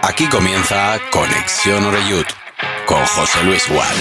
Aquí comienza Conexión Oreyud con José Luis Gual.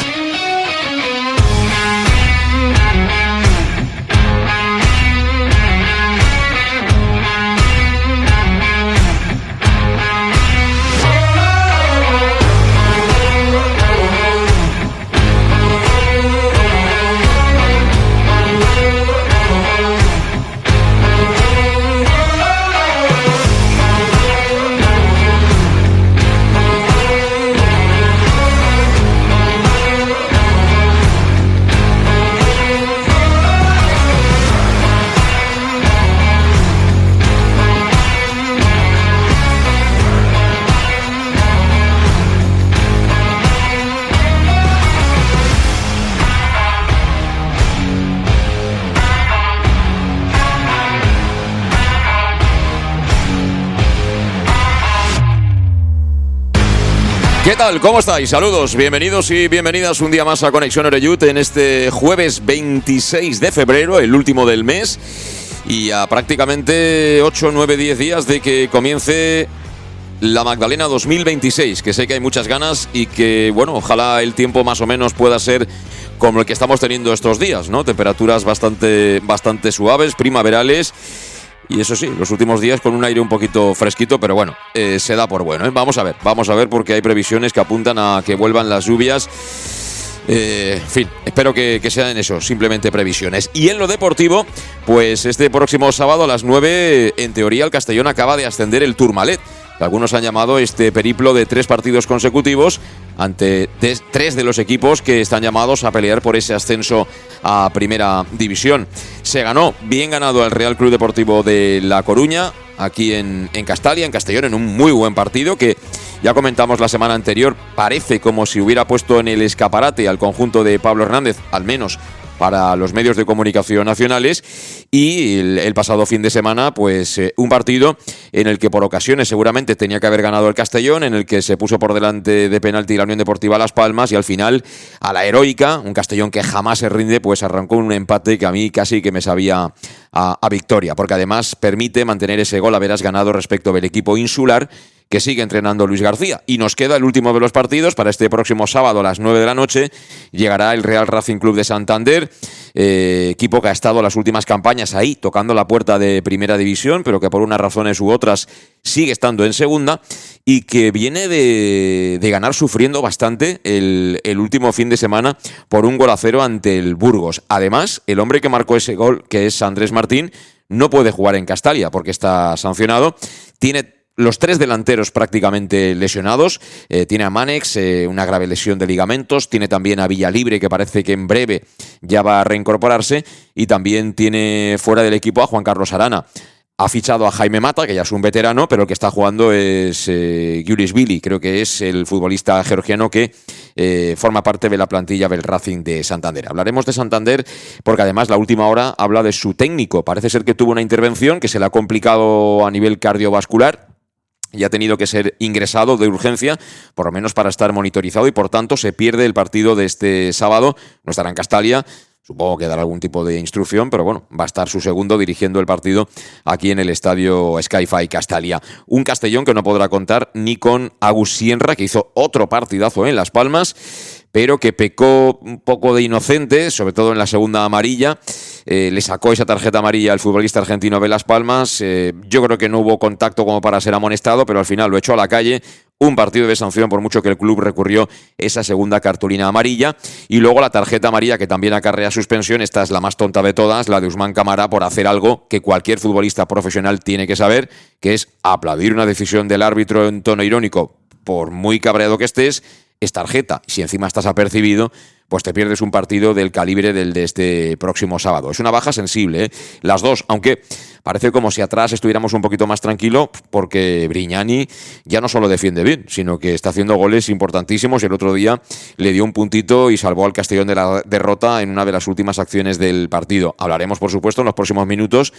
¿Qué tal? ¿Cómo estáis? Saludos, bienvenidos y bienvenidas un día más a Conexión Oreyud en este jueves 26 de febrero, el último del mes, y a prácticamente 8, 9, 10 días de que comience la Magdalena 2026, que sé que hay muchas ganas y que, bueno, ojalá el tiempo más o menos pueda ser como el que estamos teniendo estos días, ¿no? Temperaturas bastante suaves, primaverales. Y eso sí, los últimos días con un aire un poquito fresquito, pero bueno, se da por bueno, ¿eh? Vamos a ver porque hay previsiones que apuntan a que vuelvan las lluvias. En fin, espero que sean eso, simplemente previsiones. Y en lo deportivo, pues este próximo sábado a las 9, en teoría el Castellón acaba de ascender el Tourmalet. Algunos han llamado este periplo de 3 partidos consecutivos ante 3 de los equipos que están llamados a pelear por ese ascenso a Primera División. Se ganó, bien ganado al Real Club Deportivo de La Coruña, aquí en Castalia, en Castellón, en un muy buen partido que ya comentamos la semana anterior. Parece como si hubiera puesto en el escaparate al conjunto de Pablo Hernández, al menos para los medios de comunicación nacionales, y el pasado fin de semana, pues un partido en el que por ocasiones seguramente tenía que haber ganado el Castellón, en el que se puso por delante de penalti la Unión Deportiva Las Palmas, y al final, a la heroica, un Castellón que jamás se rinde, pues arrancó un empate que a mí casi que me sabía a victoria, porque además permite mantener ese gol haberas ganado respecto del equipo insular, que sigue entrenando Luis García. Y nos queda el último de los partidos para este próximo sábado a las 9 de la noche. Llegará el Real Racing Club de Santander, equipo que ha estado las últimas campañas ahí tocando la puerta de Primera División, pero que por unas razones u otras sigue estando en Segunda, y que viene de ganar sufriendo bastante el último fin de semana por 1-0 ante el Burgos. Además, el hombre que marcó ese gol, que es Andrés Martín, no puede jugar en Castalia porque está sancionado. Tiene los 3 delanteros prácticamente lesionados. Tiene a Manex, una grave lesión de ligamentos. Tiene también a Villalibre, que parece que en breve ya va a reincorporarse. Y también tiene fuera del equipo a Juan Carlos Arana. Ha fichado a Jaime Mata, que ya es un veterano, pero el que está jugando es Giurisvili, creo que es el futbolista georgiano que forma parte de la plantilla del Racing de Santander. Hablaremos de Santander porque además la última hora habla de su técnico. Parece ser que tuvo una intervención que se le ha complicado a nivel cardiovascular y ha tenido que ser ingresado de urgencia, por lo menos para estar monitorizado, y por tanto se pierde el partido de este sábado. No estará en Castalia. Supongo que dará algún tipo de instrucción, pero bueno, va a estar su segundo dirigiendo el partido aquí en el estadio Sky-Fi Castalia. Un Castellón que no podrá contar ni con Agus Sienra, que hizo otro partidazo en Las Palmas, pero que pecó un poco de inocente, sobre todo en la segunda amarilla. Le sacó esa tarjeta amarilla al futbolista argentino de Las Palmas. Yo creo que no hubo contacto como para ser amonestado, pero al final lo echó a la calle. Un partido de sanción, por mucho que el club recurrió esa segunda cartulina amarilla. Y luego la tarjeta amarilla, que también acarrea suspensión. Esta es la más tonta de todas, la de Usman Camara, por hacer algo que cualquier futbolista profesional tiene que saber, que es aplaudir una decisión del árbitro en tono irónico. Por muy cabreado que estés, es tarjeta. Si encima estás apercibido, pues te pierdes un partido del calibre del de este próximo sábado. Es una baja sensible, ¿eh? Las dos, aunque parece como si atrás estuviéramos un poquito más tranquilo, porque Brignani ya no solo defiende bien, sino que está haciendo goles importantísimos, y el otro día le dio un puntito y salvó al Castellón de la derrota en una de las últimas acciones del partido. Hablaremos, por supuesto, en los próximos minutos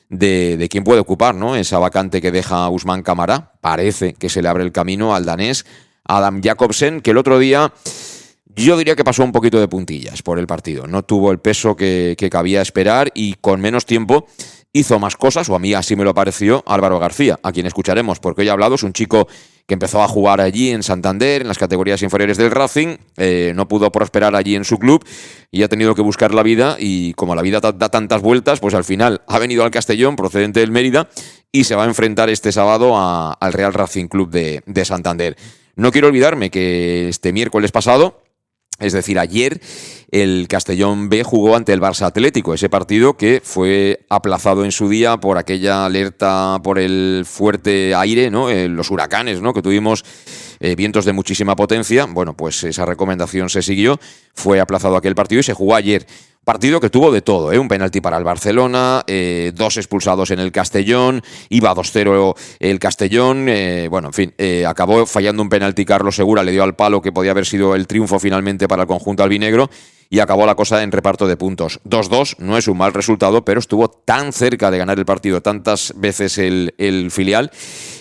de quién puede ocupar, ¿no?, esa vacante que deja Usman Camara. Parece que se le abre el camino al danés Adam Jakobsen, que el otro día yo diría que pasó un poquito de puntillas por el partido. No tuvo el peso que cabía esperar, y con menos tiempo hizo más cosas, o a mí así me lo pareció, Álvaro García, a quien escucharemos, porque hoy ha hablado. Es un chico que empezó a jugar allí en Santander, en las categorías inferiores del Racing, no pudo prosperar allí en su club y ha tenido que buscar la vida, y como la vida da tantas vueltas, pues al final ha venido al Castellón, procedente del Mérida, y se va a enfrentar este sábado al Real Racing Club de Santander. No quiero olvidarme que este miércoles pasado, es decir, ayer, el Castellón B jugó ante el Barça Atlético, ese partido que fue aplazado en su día por aquella alerta por el fuerte aire, ¿no? Los huracanes, ¿no? Que tuvimos, vientos de muchísima potencia. Bueno, pues esa recomendación se siguió, fue aplazado aquel partido y se jugó ayer. Partido que tuvo de todo, un penalti para el Barcelona, 2 expulsados en el Castellón, iba 2-0 el Castellón, bueno, en fin, acabó fallando un penalti Carlos Segura, le dio al palo que podía haber sido el triunfo finalmente para el conjunto albinegro, y acabó la cosa en reparto de puntos. 2-2 no es un mal resultado, pero estuvo tan cerca de ganar el partido tantas veces el filial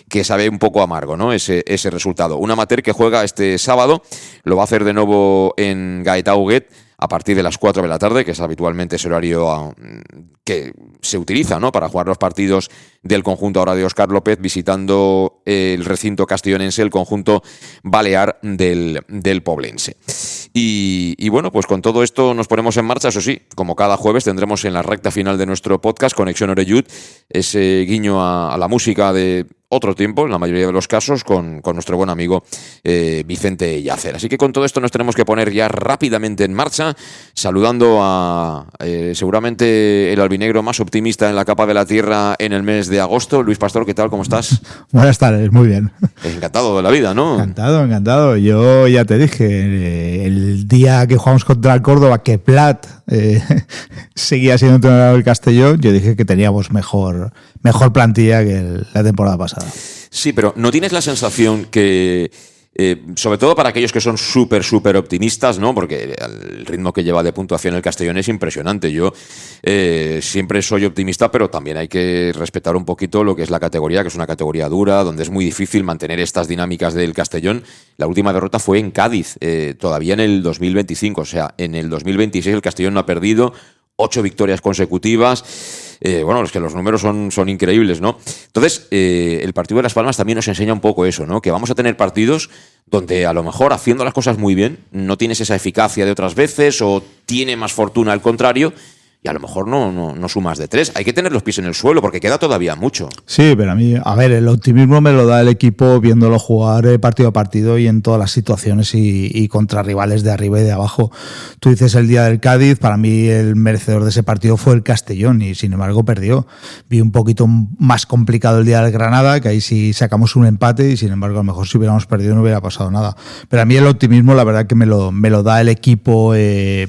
que sabe un poco amargo, ¿no? Ese resultado. Un amateur que juega este sábado, lo va a hacer de nuevo en Gaetà Huguet, a partir de las 4 de la tarde, que es habitualmente ese horario que se utiliza, ¿no?, para jugar los partidos del conjunto ahora de Óscar López, visitando el recinto castellonense, el conjunto balear del Poblense. Y bueno, pues con todo esto nos ponemos en marcha. Eso sí, como cada jueves tendremos en la recta final de nuestro podcast Conexión Oreyud ese guiño a la música de otro tiempo, en la mayoría de los casos, con nuestro buen amigo Vicente Yacer. Así que con todo esto nos tenemos que poner ya rápidamente en marcha, saludando a seguramente el albinegro más optimista en la capa de la tierra en el mes de agosto. Luis Pastor, ¿qué tal? ¿Cómo estás? Buenas tardes, muy bien. Encantado de la vida, ¿no? Encantado. Yo ya te dije, el día que jugamos contra el Córdoba, que Plat seguía siendo entrenador del Castellón, yo dije que teníamos mejor plantilla que la temporada pasada. Sí, pero ¿no tienes la sensación que, sobre todo para aquellos que son súper optimistas, ¿no? Porque el ritmo que lleva de puntuación el Castellón es impresionante. Yo siempre soy optimista, pero también hay que respetar un poquito lo que es la categoría, que es una categoría dura, donde es muy difícil mantener estas dinámicas del Castellón. La última derrota fue en Cádiz, todavía en el 2025. O sea, en el 2026 el Castellón no ha perdido, 8 victorias consecutivas. Bueno, es que los números son increíbles, ¿no? Entonces, el partido de Las Palmas también nos enseña un poco eso, ¿no? Que vamos a tener partidos donde a lo mejor haciendo las cosas muy bien no tienes esa eficacia de otras veces, o tiene más fortuna al contrario, y a lo mejor no sumas de 3. Hay que tener los pies en el suelo porque queda todavía mucho. Sí, pero a mí, a ver, el optimismo me lo da el equipo viéndolo jugar partido a partido y en todas las situaciones y contra rivales de arriba y de abajo. Tú dices el día del Cádiz, para mí el merecedor de ese partido fue el Castellón y sin embargo perdió. Vi un poquito más complicado el día del Granada, que ahí sí sacamos un empate y sin embargo a lo mejor si hubiéramos perdido no hubiera pasado nada. Pero a mí el optimismo la verdad que me lo da el equipo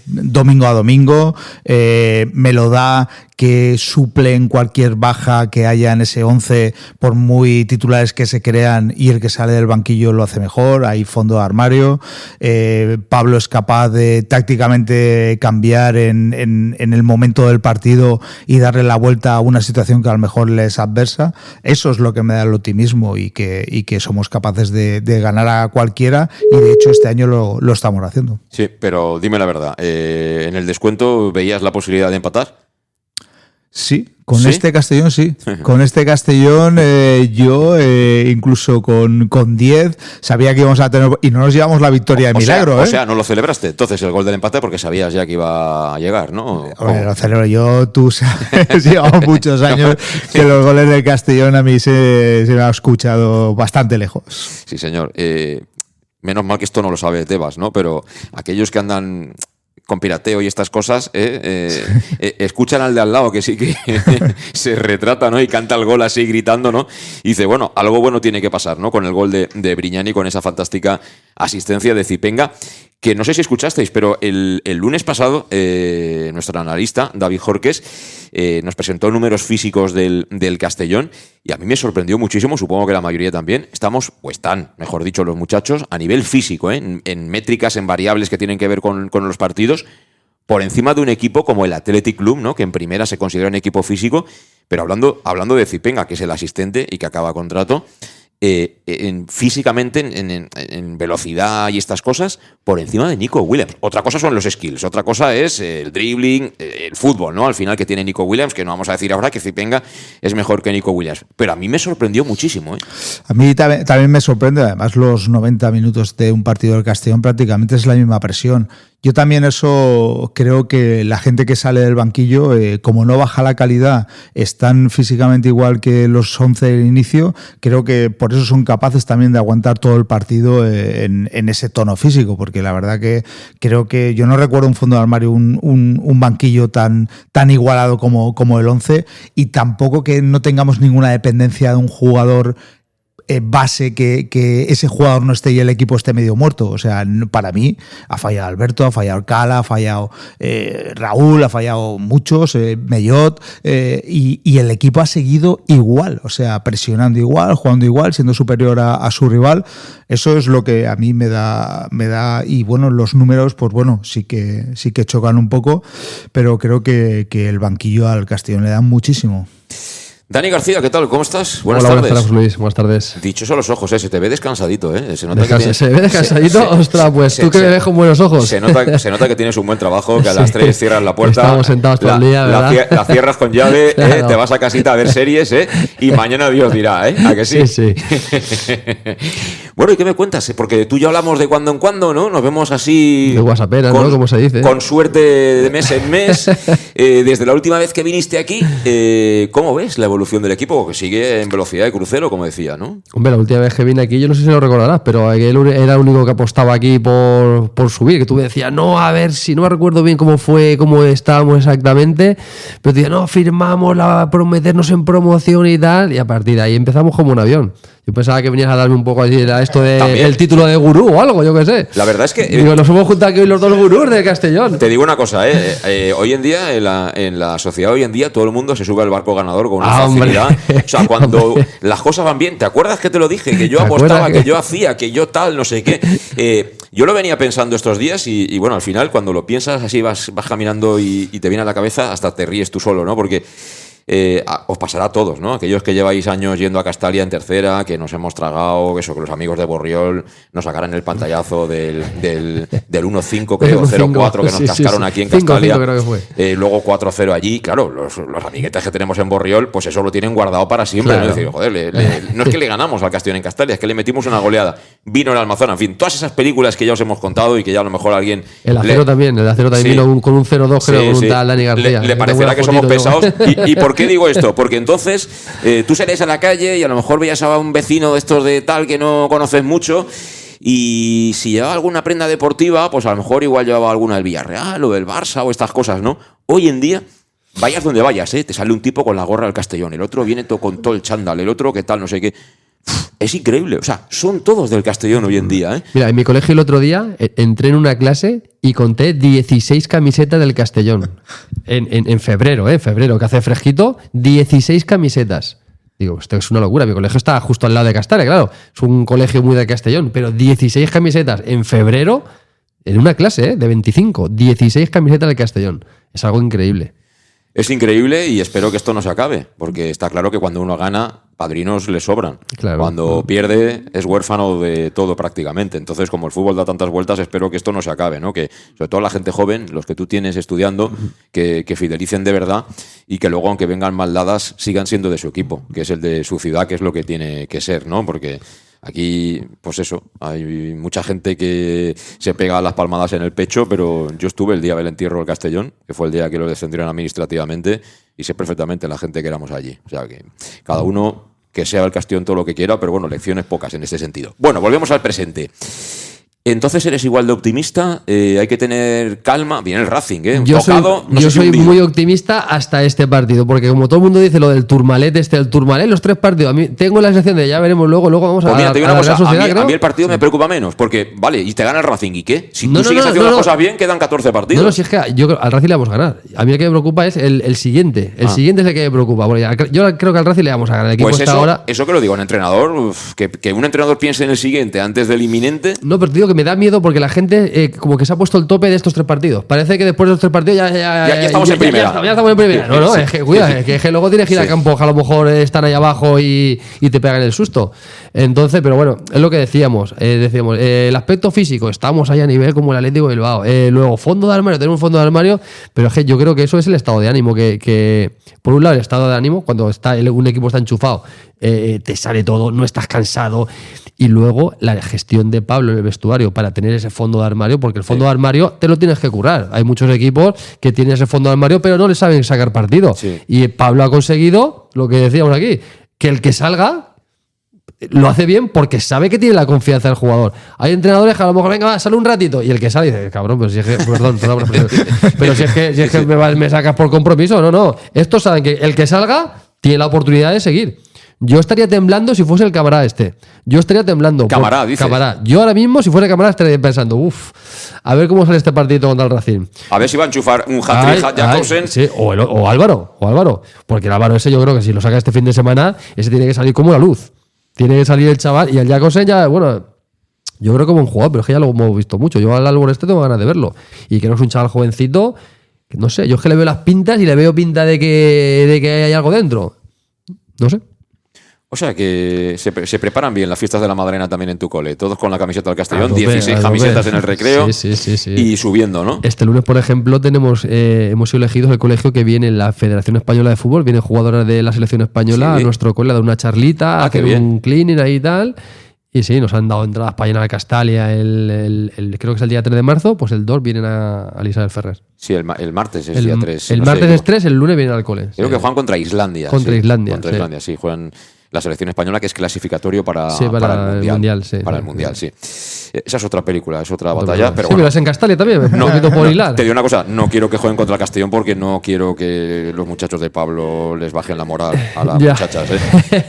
domingo a domingo. Me lo da que suplen cualquier baja que haya en ese 11, por muy titulares que se crean, y el que sale del banquillo lo hace mejor, hay fondo de armario. Pablo es capaz de tácticamente cambiar en el momento del partido y darle la vuelta a una situación que a lo mejor le es adversa. Eso es lo que me da el optimismo y que somos capaces de ganar a cualquiera, y de hecho este año lo estamos haciendo. Sí, pero dime la verdad, ¿en el descuento veías la posibilidad de empatar? Sí, con este Castellón sí. Con este Castellón yo incluso con 10 sabía que íbamos a tener, y no nos llevamos la victoria de milagro. O sea, no lo celebraste entonces el gol del empate porque sabías ya que iba a llegar, ¿no? Bueno, lo celebro yo, tú sabes, llevamos muchos años que los goles del Castellón a mí se me ha escuchado bastante lejos. Sí, señor. Menos mal que esto no lo sabe Tebas, ¿no? Pero aquellos que andan con pirateo y estas cosas, escuchan al de al lado que sí que se retrata, ¿no? Y canta el gol así gritando, ¿no? Y dice, bueno, algo bueno tiene que pasar, ¿no? Con el gol de Brignani, con esa fantástica asistencia de Zipenga, que no sé si escuchasteis, pero el lunes pasado nuestro analista, David Jorques, nos presentó números físicos del Castellón, y a mí me sorprendió muchísimo, supongo que la mayoría también. Estamos, o están, mejor dicho, los muchachos, a nivel físico, en métricas, en variables que tienen que ver con los partidos, por encima de un equipo como el Athletic Club, ¿no? Que en primera se considera un equipo físico, pero hablando de Zipenga, que es el asistente y que acaba contrato, físicamente, en velocidad y estas cosas, por encima de Nico Williams. Otra cosa son los skills, otra cosa es el dribbling, el fútbol, ¿no? Al final que tiene Nico Williams, que no vamos a decir ahora que Zipenga es mejor que Nico Williams. Pero a mí me sorprendió muchísimo, ¿eh? A mí también me sorprende, además los 90 minutos de un partido del Castellón prácticamente es la misma presión. Yo también eso creo que la gente que sale del banquillo, como no baja la calidad, están físicamente igual que los 11 del inicio, creo que por eso son capaces también de aguantar todo el partido en ese tono físico, porque la verdad que creo que yo no recuerdo un fondo de armario, un banquillo tan igualado como el 11, y tampoco que no tengamos ninguna dependencia de un jugador base, que ese jugador no esté y el equipo esté medio muerto. O sea, para mí ha fallado Alberto, ha fallado Cala, ha fallado Raúl, ha fallado muchos, Mellot, y el equipo ha seguido igual, o sea, presionando igual, jugando igual, siendo superior a su rival. Eso es lo que a mí me da, y bueno, los números, pues bueno, sí que chocan un poco, pero creo que el banquillo al Castellón le da muchísimo. Dani García, ¿qué tal? ¿Cómo estás? Buenas tardes. Buenas tardes, Luis. Buenas tardes. Dichosos los ojos, se te ve descansadito, ¿eh? Se ve descansadito. Ostras, pues tú que me ves con buenos ojos. Se nota que tienes un buen trabajo, que a las 3 cierras la puerta. Estamos sentados todo el día, ¿verdad? La cierras con llave, claro. Te vas a casita a ver series, y mañana Dios dirá, ¿A que sí? Sí. Bueno, ¿y qué me cuentas? Porque tú y yo hablamos de cuando en cuando, ¿no? Nos vemos así... De WhatsApperas, ¿no? Como se dice. Con suerte de mes en mes. Desde la última vez que viniste aquí, ¿cómo ves la evolución del equipo? Porque sigue en velocidad de crucero, como decía, ¿no? Hombre, la última vez que vine aquí, yo no sé si lo recordarás, pero él era el único que apostaba aquí por subir, que tú me decías, no, a ver, si no me recuerdo bien cómo estábamos exactamente, pero te decía, no, firmamos prometernos en promoción y tal, y a partir de ahí empezamos como un avión. Yo pensaba que venías a darme un poco así esto del título de gurú o algo, yo qué sé. La verdad es que... Digo, nos hemos juntado aquí hoy los dos gurús de Castellón. Te digo una cosa, hoy en día, en la sociedad hoy en día, todo el mundo se sube al barco ganador con una facilidad. Hombre. O sea, cuando las cosas van bien, ¿te acuerdas que te lo dije? Que yo apostaba, que yo hacía, que yo tal, no sé qué. Yo lo venía pensando estos días y bueno, al final, cuando lo piensas así, vas caminando y te viene a la cabeza, hasta te ríes tú solo, ¿no? Porque... os pasará a todos, ¿no? Aquellos que lleváis años yendo a Castalia en tercera, que nos hemos tragado, que los amigos de Borriol nos sacaran el pantallazo del 1-5, creo, 0-4 que nos cascaron aquí en Castalia. 5-5 creo que fue. Luego 4-0 allí. Claro, los amiguetes que tenemos en Borriol, pues eso lo tienen guardado para siempre. Claro. ¿No? Es decir, joder, no es que le ganamos al Castellón en Castalia, es que le metimos una goleada. Vino el Almazán, en fin, todas esas películas que ya os hemos contado y que ya a lo mejor alguien... El acero también sí. Vino con un 0-2, creo, con un tal Dani García. Le parecerá que somos pesados. ¿Y por qué digo esto? Porque entonces tú salías a la calle y a lo mejor veías a un vecino de estos de tal que no conoces mucho, y si llevaba alguna prenda deportiva, pues a lo mejor igual llevaba alguna del Villarreal o del Barça o estas cosas, ¿no? Hoy en día, vayas donde vayas, te sale un tipo con la gorra del Castellón, el otro viene con todo el chándal, el otro que tal, no sé qué. Es increíble, o sea, son todos del Castellón hoy en día, Mira, en mi colegio el otro día entré en una clase y conté 16 camisetas del Castellón. En febrero, que hace fresquito, 16 camisetas. Digo, esto es una locura. Mi colegio está justo al lado de Castalia, claro. Es un colegio muy de Castellón, pero 16 camisetas en febrero, en una clase de 25, 16 camisetas del Castellón. Es algo increíble. Es increíble y espero que esto no se acabe, porque está claro que cuando uno gana, padrinos le sobran. Claro. Cuando pierde, es huérfano de todo prácticamente. Entonces, como el fútbol da tantas vueltas, espero que esto no se acabe, ¿no? Que sobre todo la gente joven, los que tú tienes estudiando, que fidelicen de verdad y que luego, aunque vengan mal dadas, sigan siendo de su equipo, que es el de su ciudad, que es lo que tiene que ser, ¿no? Porque... aquí, pues eso, hay mucha gente que se pega las palmadas en el pecho, pero yo estuve el día del entierro del Castellón, que fue el día que lo descendieron administrativamente, y sé perfectamente la gente que éramos allí. O sea que cada uno que sea el Castellón todo lo que quiera, pero bueno, lecciones pocas en este sentido. Bueno, volvemos al presente. Entonces eres igual de optimista, hay que tener calma. Viene el Racing, Yo soy muy optimista hasta este partido, porque como todo el mundo dice lo del Tourmalet, los 3 partidos, a mí tengo la sensación de ya veremos luego vamos a mira, te digo una cosa, Sociedad, a mí el partido me preocupa menos, porque vale, y te gana el Racing, ¿y qué? Si tú sigues haciendo las cosas bien, quedan 14 partidos. No, si es que al Racing le vamos a ganar. A mí el que me preocupa es el siguiente. El siguiente es el que me preocupa. Yo creo que al Racing le vamos a ganar. El equipo pues está ahora... eso que lo digo, un entrenador, que un entrenador piense en el siguiente antes del inminente. No, pero te digo que me da miedo porque la gente como que se ha puesto el tope de estos 3 partidos. Parece que después de los 3 partidos ya estamos en primera. Ya estamos en primera. No, Sí. es que cuida, es que luego tienes que ir a campo, que a lo mejor están ahí abajo y te pegan el susto. Entonces, pero bueno, es lo que decíamos. El aspecto físico, estamos ahí a nivel como el Atlético de Bilbao. Luego, fondo de armario, tenemos un fondo de armario, pero es que yo creo que eso es el estado de ánimo. Que por un lado, el estado de ánimo, cuando un equipo está enchufado, te sale todo, no estás cansado. Y luego la gestión de Pablo en el vestuario para tener ese fondo de armario, porque el fondo de armario te lo tienes que currar. Hay muchos equipos que tienen ese fondo de armario, pero no le saben sacar partido. Sí. Y Pablo ha conseguido lo que decíamos aquí, que el que salga lo hace bien porque sabe que tiene la confianza del jugador. Hay entrenadores que a lo mejor, venga, va, sale un ratito, y el que sale dice, cabrón, pero si es que, perdón, pero si es que me sacas por compromiso. No. Estos saben que el que salga tiene la oportunidad de seguir. Yo estaría temblando si fuese el Camará este. Yo estaría temblando. Camará, dices. Camará. Yo ahora mismo, si fuera Camará, estaría pensando, a ver cómo sale este partido contra el Racing. A ver si va a enchufar un hat-trick Jacobsen. Sí, o Álvaro. Porque el Álvaro ese yo creo que si lo saca este fin de semana, ese tiene que salir como la luz. Tiene que salir el chaval. Y el Jacobsen ya, bueno, yo creo que es un jugador, pero es que ya lo hemos visto mucho. Yo al Álvaro este tengo ganas de verlo. Y que no es un chaval jovencito, que no sé, yo es que le veo las pintas y le veo pinta de que hay algo dentro. No sé. O sea que se preparan bien las fiestas de la Madalena también en tu cole. Todos con la camiseta del Castellón, Tope, 16 camisetas en el recreo. Sí. Y subiendo, ¿no? Este lunes, por ejemplo, hemos sido elegidos el colegio que viene en la Federación Española de Fútbol. Vienen jugadoras de la selección española a nuestro cole a dar una charlita, a hacer un cleaning ahí y tal. Y sí, nos han dado entradas para llenar a Castalia creo que es el día 3 de marzo, pues el 2 vienen a Isabel Ferrer. Sí, el martes es día 3. El martes es 3, el lunes vienen al cole. Creo que juegan contra Islandia. Contra Islandia, sí, juegan la selección española, que es clasificatorio para el Mundial. Para el Mundial, sí. Esa es otra película, es otra batalla. Pero sí, bueno, pero es en Castalia también, un poquito por hilar. Te digo una cosa, no quiero que jueguen contra el Castellón porque no quiero que los muchachos de Pablo les bajen la moral a las muchachas.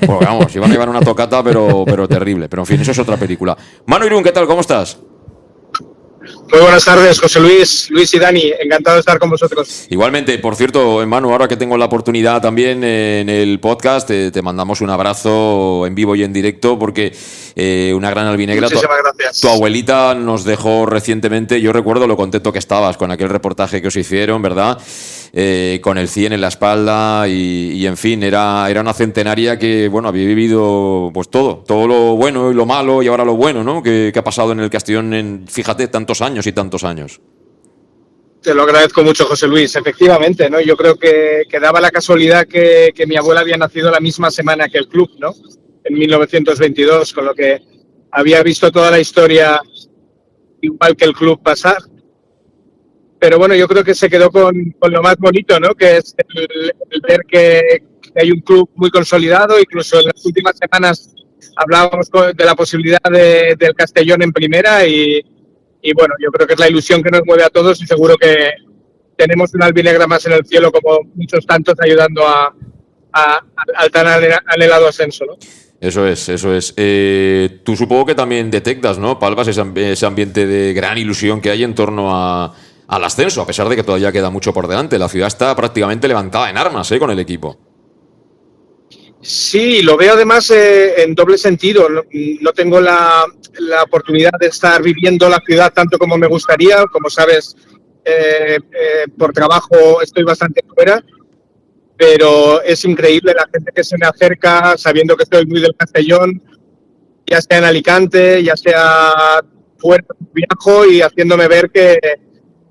Porque vamos, iban a llevar una tocata, pero terrible. Pero en fin, eso es otra película. Manu Irún, ¿qué tal? ¿Cómo estás? Muy buenas tardes, José Luis y Dani, encantado de estar con vosotros. Igualmente, por cierto, Manu, ahora que tengo la oportunidad también en el podcast, te mandamos un abrazo en vivo y en directo porque una gran albinegra. Muchísimas gracias. Tu abuelita nos dejó recientemente, yo recuerdo lo contento que estabas con aquel reportaje que os hicieron, ¿verdad? Con el 100 en la espalda y en fin, era una centenaria que, bueno, había vivido pues todo lo bueno y lo malo y ahora lo bueno, ¿no? Que ha pasado en el Castellón en, fíjate, tantos años y tantos años. Te lo agradezco mucho, José Luis. Efectivamente, ¿no? Yo creo que daba la casualidad que mi abuela había nacido la misma semana que el club, ¿no? En 1922, con lo que había visto toda la historia igual que el club pasar. Pero bueno, yo creo que se quedó con lo más bonito, ¿no? Que es el ver que hay un club muy consolidado. Incluso en las últimas semanas hablábamos de la posibilidad del Castellón en primera y bueno, yo creo que es la ilusión que nos mueve a todos y seguro que tenemos una albinegra más en el cielo como muchos tantos ayudando al tan anhelado ascenso, ¿no? Eso es. Tú supongo que también detectas, ¿no, Palvas, ese ambiente de gran ilusión que hay en torno al ascenso, a pesar de que todavía queda mucho por delante. La ciudad está prácticamente levantada en armas, con el equipo. Sí, lo veo además en doble sentido. No tengo la oportunidad de estar viviendo la ciudad tanto como me gustaría. Como sabes, por trabajo estoy bastante fuera, pero es increíble la gente que se me acerca sabiendo que estoy muy del Castellón, ya sea en Alicante, ya sea fuera, viajo y haciéndome ver que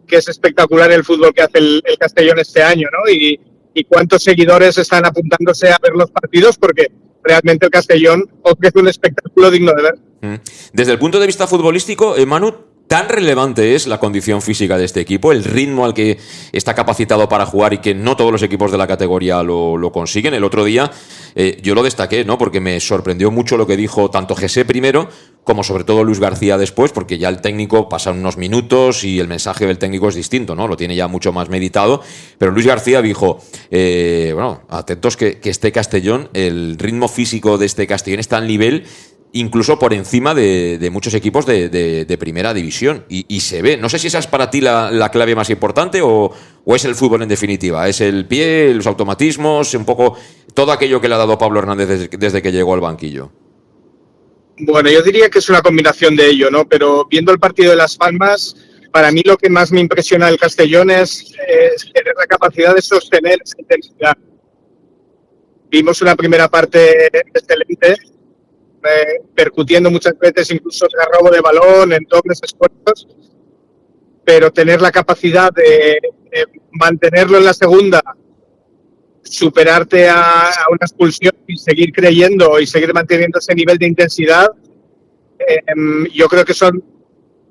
es espectacular el fútbol que hace el Castellón este año, ¿no? Y cuántos seguidores están apuntándose a ver los partidos, porque realmente el Castellón ofrece un espectáculo digno de ver. Desde el punto de vista futbolístico, Manu, ¿tan relevante es la condición física de este equipo, el ritmo al que está capacitado para jugar y que no todos los equipos de la categoría lo consiguen? El otro día yo lo destaqué, ¿no? Porque me sorprendió mucho lo que dijo tanto José primero como sobre todo Luis García después, porque ya el técnico pasa unos minutos y el mensaje del técnico es distinto, ¿no? Lo tiene ya mucho más meditado. Pero Luis García dijo, bueno, atentos que este Castellón, el ritmo físico de este Castellón está al nivel incluso por encima de muchos equipos de primera división. Y se ve. No sé si esa es para ti la clave más importante o es el fútbol en definitiva. Es el pie, los automatismos, un poco todo aquello que le ha dado Pablo Hernández desde que llegó al banquillo. Bueno, yo diría que es una combinación de ello, ¿no? Pero viendo el partido de Las Palmas, para mí lo que más me impresiona del Castellón es tener la capacidad de sostener esa intensidad. Vimos una primera parte excelente, percutiendo muchas veces incluso el robo de balón en dobles esfuerzos, pero tener la capacidad de mantenerlo en la segunda, superarte a una expulsión y seguir creyendo y seguir manteniendo ese nivel de intensidad, yo creo que son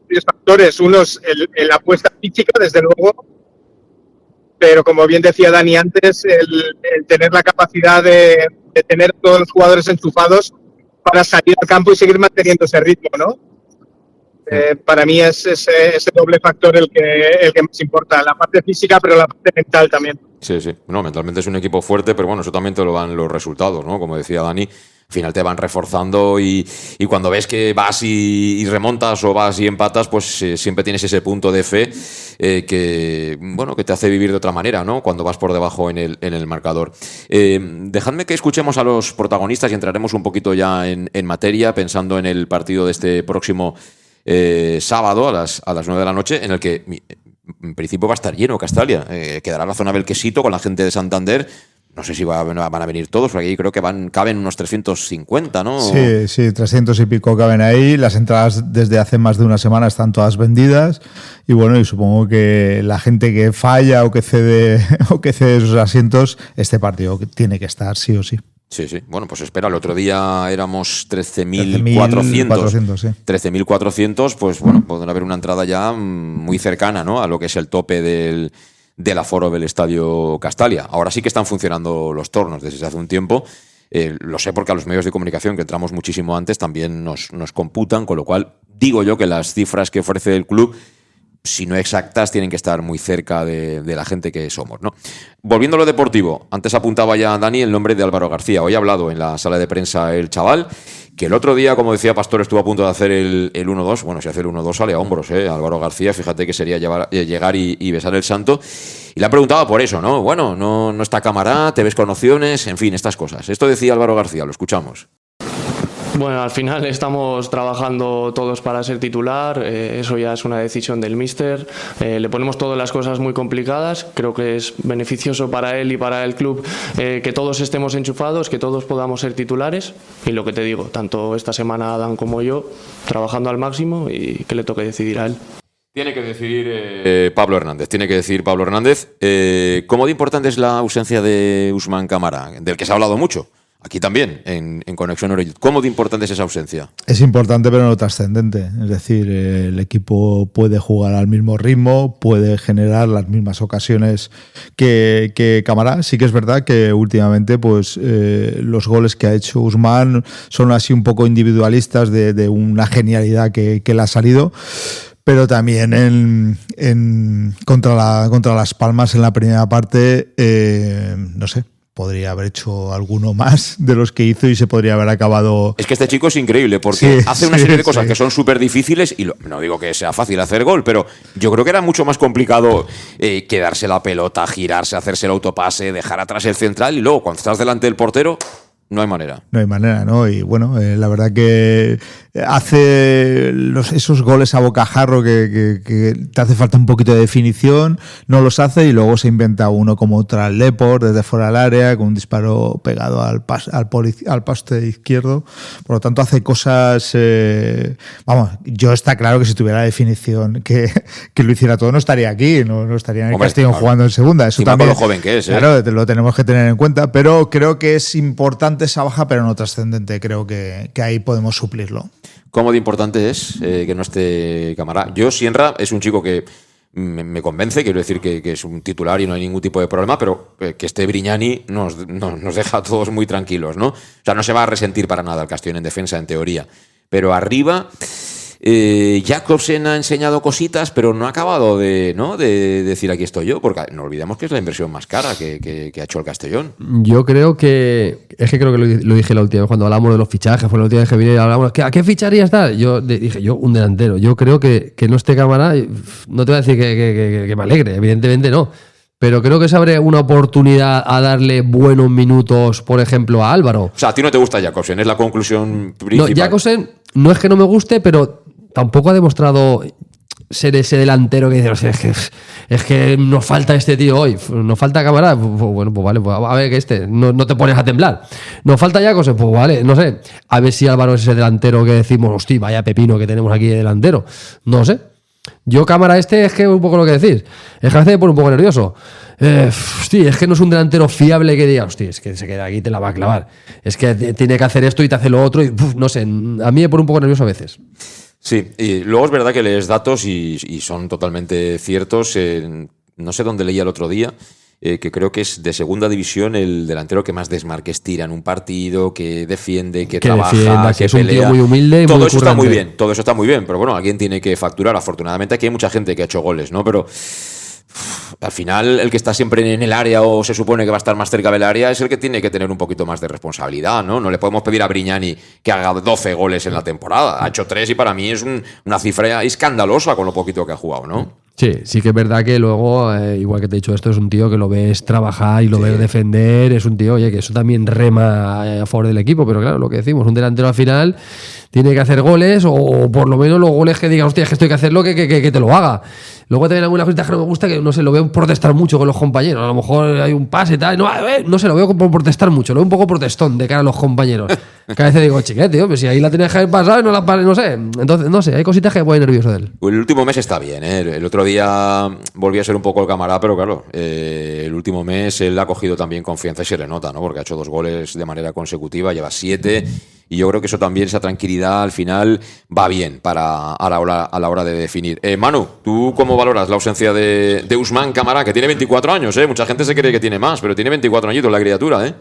varios factores. Uno es la apuesta física, desde luego, pero como bien decía Dani antes, el tener la capacidad de tener todos los jugadores enchufados para salir al campo y seguir manteniendo ese ritmo, ¿no? Para mí es ese doble factor el que más importa, la parte física, pero la parte mental también. Sí, sí. No, mentalmente es un equipo fuerte, pero bueno, eso también te lo dan los resultados, ¿no? Como decía Dani, al final te van reforzando y cuando ves que vas y remontas o vas y empatas, pues siempre tienes ese punto de fe que te hace vivir de otra manera, ¿no? Cuando vas por debajo en el marcador. Dejadme que escuchemos a los protagonistas y entraremos un poquito ya en materia, pensando en el partido de este próximo sábado a las 9 de la noche, en el que en principio va a estar lleno Castalia. Quedará la zona Belquesito con la gente de Santander. No sé si van a venir todos, porque aquí creo que caben unos 350, ¿no? Sí, 300 y pico caben ahí. Las entradas desde hace más de una semana están todas vendidas. Y bueno, y supongo que la gente que falla o que cede esos asientos, este partido tiene que estar sí o sí. Sí. Bueno, pues espera, el otro día éramos 13.400. Sí. 13.400, pues bueno, podrá haber una entrada ya muy cercana, ¿no?, a lo que es el tope del aforo del Estadio Castalia. Ahora sí que están funcionando los tornos desde hace un tiempo. Lo sé porque a los medios de comunicación, que entramos muchísimo antes, también nos computan, con lo cual digo yo que las cifras que ofrece el club, si no exactas, tienen que estar muy cerca de la gente que somos, ¿no? Volviendo a lo deportivo, antes apuntaba ya Dani el nombre de Álvaro García. Hoy ha hablado en la sala de prensa el chaval, que el otro día, como decía Pastor, estuvo a punto de hacer el 1-2. Bueno, si hace el 1-2 sale a hombros, Álvaro García, fíjate que sería llegar y besar el santo. Y le han preguntado por eso, ¿no? Bueno, no está Camará, te ves con opciones, en fin, estas cosas. Esto decía Álvaro García, lo escuchamos. Bueno, al final estamos trabajando todos para ser titular, eso ya es una decisión del míster, le ponemos todas las cosas muy complicadas, creo que es beneficioso para él y para el club que todos estemos enchufados, que todos podamos ser titulares, y lo que te digo, tanto esta semana Adán como yo, trabajando al máximo y que le toque decidir a él. Tiene que decidir Pablo Hernández. ¿Cómo de importante es la ausencia de Usman Camará, del que se ha hablado mucho? Aquí también, en Conexión Oreyud. ¿Cómo de importante es esa ausencia? Es importante, pero no trascendente. Es decir, el equipo puede jugar al mismo ritmo, puede generar las mismas ocasiones que Camará. Sí que es verdad que últimamente pues los goles que ha hecho Usman son así un poco individualistas de una genialidad que le ha salido. Pero también contra Las Palmas en la primera parte, no sé, podría haber hecho alguno más de los que hizo y se podría haber acabado. Es que este chico es increíble porque hace una serie de cosas que son súper difíciles y no digo que sea fácil hacer gol, pero yo creo que era mucho más complicado quedarse la pelota, girarse, hacerse el autopase, dejar atrás el central y luego cuando estás delante del portero no hay manera. No hay manera, ¿no? Y bueno, la verdad que hace esos goles a bocajarro que te hace falta un poquito de definición, no los hace y luego se inventa uno como tras Leport desde fuera del área con un disparo pegado al poste izquierdo. Por lo tanto hace cosas, yo está claro que si tuviera la definición que lo hiciera todo no estaría aquí, no estaría en el Castellón jugando en segunda. Eso también, lo joven que es, claro, lo tenemos que tener en cuenta, pero creo que es importante esa baja, pero no trascendente. Creo que ahí podemos suplirlo. ¿Cómo de importante es que no esté Camará? Yo, Sienra es un chico que me convence, quiero decir que es un titular y no hay ningún tipo de problema, pero que esté Brignani nos deja a todos muy tranquilos, ¿no? O sea, no se va a resentir para nada el Castellón en defensa, en teoría. Pero arriba, Jacobsen ha enseñado cositas, pero no ha acabado de decir aquí estoy yo, porque no olvidemos que es la inversión más cara que ha hecho el Castellón. Yo creo que lo dije la última vez cuando hablamos de los fichajes, fue la última vez que vine y hablamos, ¿a qué ficharías tal? Yo dije, un delantero. Yo creo que no esté Camará, no te voy a decir que me alegre, evidentemente no. Pero creo que se abre una oportunidad a darle buenos minutos, por ejemplo, a Álvaro. O sea, a ti no te gusta Jacobsen, es la conclusión principal. No, Jacobsen no es que no me guste, pero tampoco ha demostrado ser ese delantero que dice, o sea, es que nos falta este tío hoy, nos falta Cámara, bueno, pues vale, pues a ver que no te pones a temblar. Nos falta Jacobsen, pues vale, no sé, a ver si Álvaro es ese delantero que decimos, hostia, vaya pepino que tenemos aquí de delantero, no sé. Yo Cámara es que un poco lo que decís, es que a veces me pone un poco nervioso. Hostia, es que no es un delantero fiable que diga, hostia, es que se queda aquí y te la va a clavar. Es que tiene que hacer esto y te hace lo otro y no sé, a mí me pone un poco nervioso a veces. Sí, y luego es verdad que lees datos y son totalmente ciertos. No sé dónde leía el otro día, que creo que es de segunda división el delantero que más desmarques tira en un partido, que defiende, que trabaja, defienda, que es un pelea. tío muy humilde y todo muy eso está currante. muy bien, todo eso está muy bien, pero bueno, alguien tiene que facturar. Afortunadamente aquí hay mucha gente que ha hecho goles, ¿no? Pero al final el que está siempre en el área o se supone que va a estar más cerca del área es el que tiene que tener un poquito más de responsabilidad, ¿no? No le podemos pedir a Brignani que haga 12 goles en la temporada. Ha hecho 3 y para mí es una cifra escandalosa con lo poquito que ha jugado, ¿no? Sí que es verdad que luego, igual que te he dicho esto, es un tío que lo ves trabajar y lo ves defender, es un tío, oye, que eso también rema a favor del equipo, pero claro, lo que decimos, un delantero al final tiene que hacer goles o por lo menos los goles que digan, hostia, es que esto hay que hacerlo, que te lo haga. Luego también algunas cositas que no me gusta, que no sé, lo veo protestar mucho con los compañeros. A lo mejor hay un pase y tal. No sé, lo veo por protestar mucho. Lo veo un poco protestón de cara a los compañeros. Que a veces digo, chiquete, tío, pero si ahí la tenías que haber pasado y no la pasé, no sé. Entonces, no sé, hay cositas que me ponen nervioso de él. El último mes está bien, ¿eh? El otro día volví a ser un poco el Cámara, pero claro, el último mes él ha cogido también confianza y se le nota, ¿no? Porque ha hecho 2 goles de manera consecutiva, lleva 7. Y yo creo que eso también, esa tranquilidad al final va bien a la hora de definir. Manu, ¿tú cómo valoras la ausencia de Ousmane Camara, que tiene 24 años? Mucha gente se cree que tiene más, pero tiene 24 añitos la criatura, ¿eh?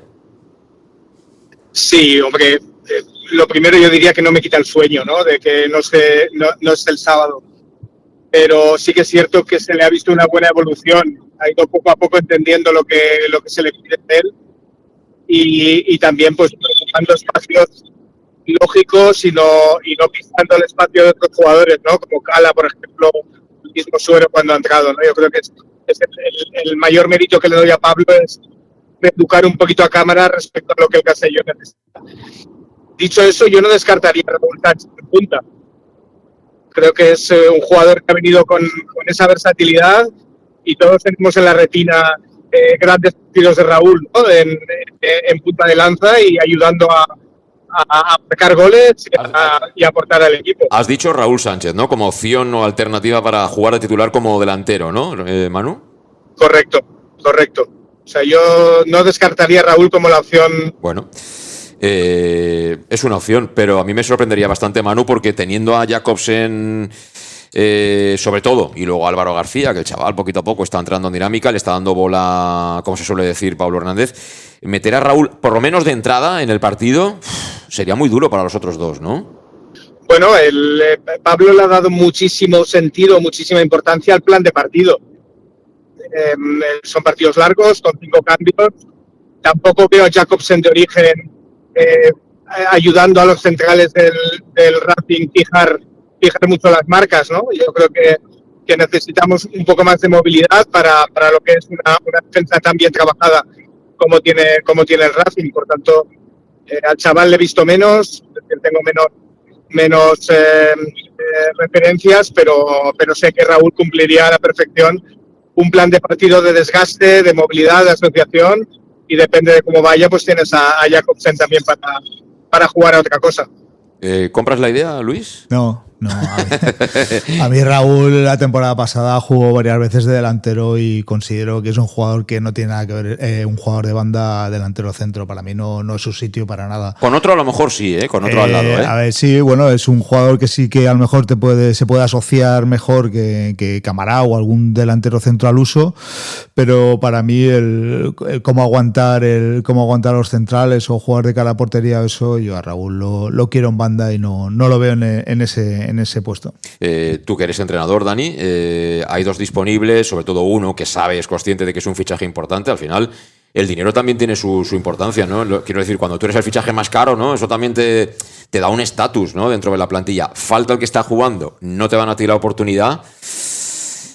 Sí, hombre, lo primero yo diría que no me quita el sueño, ¿no? De que no es el sábado. Pero sí que es cierto que se le ha visto una buena evolución. Ha ido poco a poco entendiendo lo que se le pide de él y también pues ocupando espacios lógicos y no pisando el espacio de otros jugadores, ¿no? Como Cala, por ejemplo, el mismo Suero cuando ha entrado, ¿no? Yo creo que es el mayor mérito que le doy a Pablo es educar un poquito a Cámara respecto a lo que el Castellón necesita. Dicho eso, yo no descartaría a Raúl Sánchez en punta. Creo que es un jugador que ha venido con esa versatilidad y todos tenemos en la retina grandes partidos de Raúl, ¿no? en punta de lanza y ayudando a marcar goles y a aportar al equipo. Has dicho Raúl Sánchez, ¿no? Como opción o alternativa para jugar de titular como delantero, ¿no, Manu? Correcto. O sea, yo no descartaría a Raúl como la opción. Bueno, es una opción, pero a mí me sorprendería bastante, Manu, porque teniendo a Jacobsen sobre todo, y luego Álvaro García, que el chaval poquito a poco está entrando en dinámica, le está dando bola, como se suele decir Pablo Hernández, meter a Raúl, por lo menos de entrada en el partido, sería muy duro para los otros dos, ¿no? Bueno, Pablo le ha dado muchísimo sentido, muchísima importancia al plan de partido. Son partidos largos, con 5 cambios. Tampoco veo a Jacobsen de origen ayudando a los centrales del Racing fijar mucho las marcas, ¿no? Yo creo que necesitamos un poco más de movilidad para lo que es una defensa tan bien trabajada como tiene el Racing. Por tanto, al chaval le he visto menos, tengo menos referencias, pero sé que Raúl cumpliría a la perfección un plan de partido de desgaste, de movilidad, de asociación, y depende de cómo vaya, pues tienes a Jacobsen también para jugar a otra cosa. ¿Compras la idea, Luis? No. A mí Raúl la temporada pasada jugó varias veces de delantero y considero que es un jugador que no tiene nada que ver, un jugador de banda delantero centro. Para mí no es su sitio para nada. Con otro a lo mejor sí, con otro al lado. A ver, sí, bueno, es un jugador que sí que a lo mejor se puede asociar mejor que Camará o algún delantero centro al uso, pero para mí el cómo aguantar los centrales o jugar de cara a portería, eso yo a Raúl lo quiero en banda y no lo veo en ese puesto. Tú que eres entrenador, Dani, hay 2 disponibles, sobre todo uno que sabe, es consciente de que es un fichaje importante. Al final el dinero también tiene su importancia, ¿no? Quiero decir, cuando tú eres el fichaje más caro, ¿no? Eso también te da un estatus, ¿no? Dentro de la plantilla. Falta el que está jugando, no te van a tirar la oportunidad.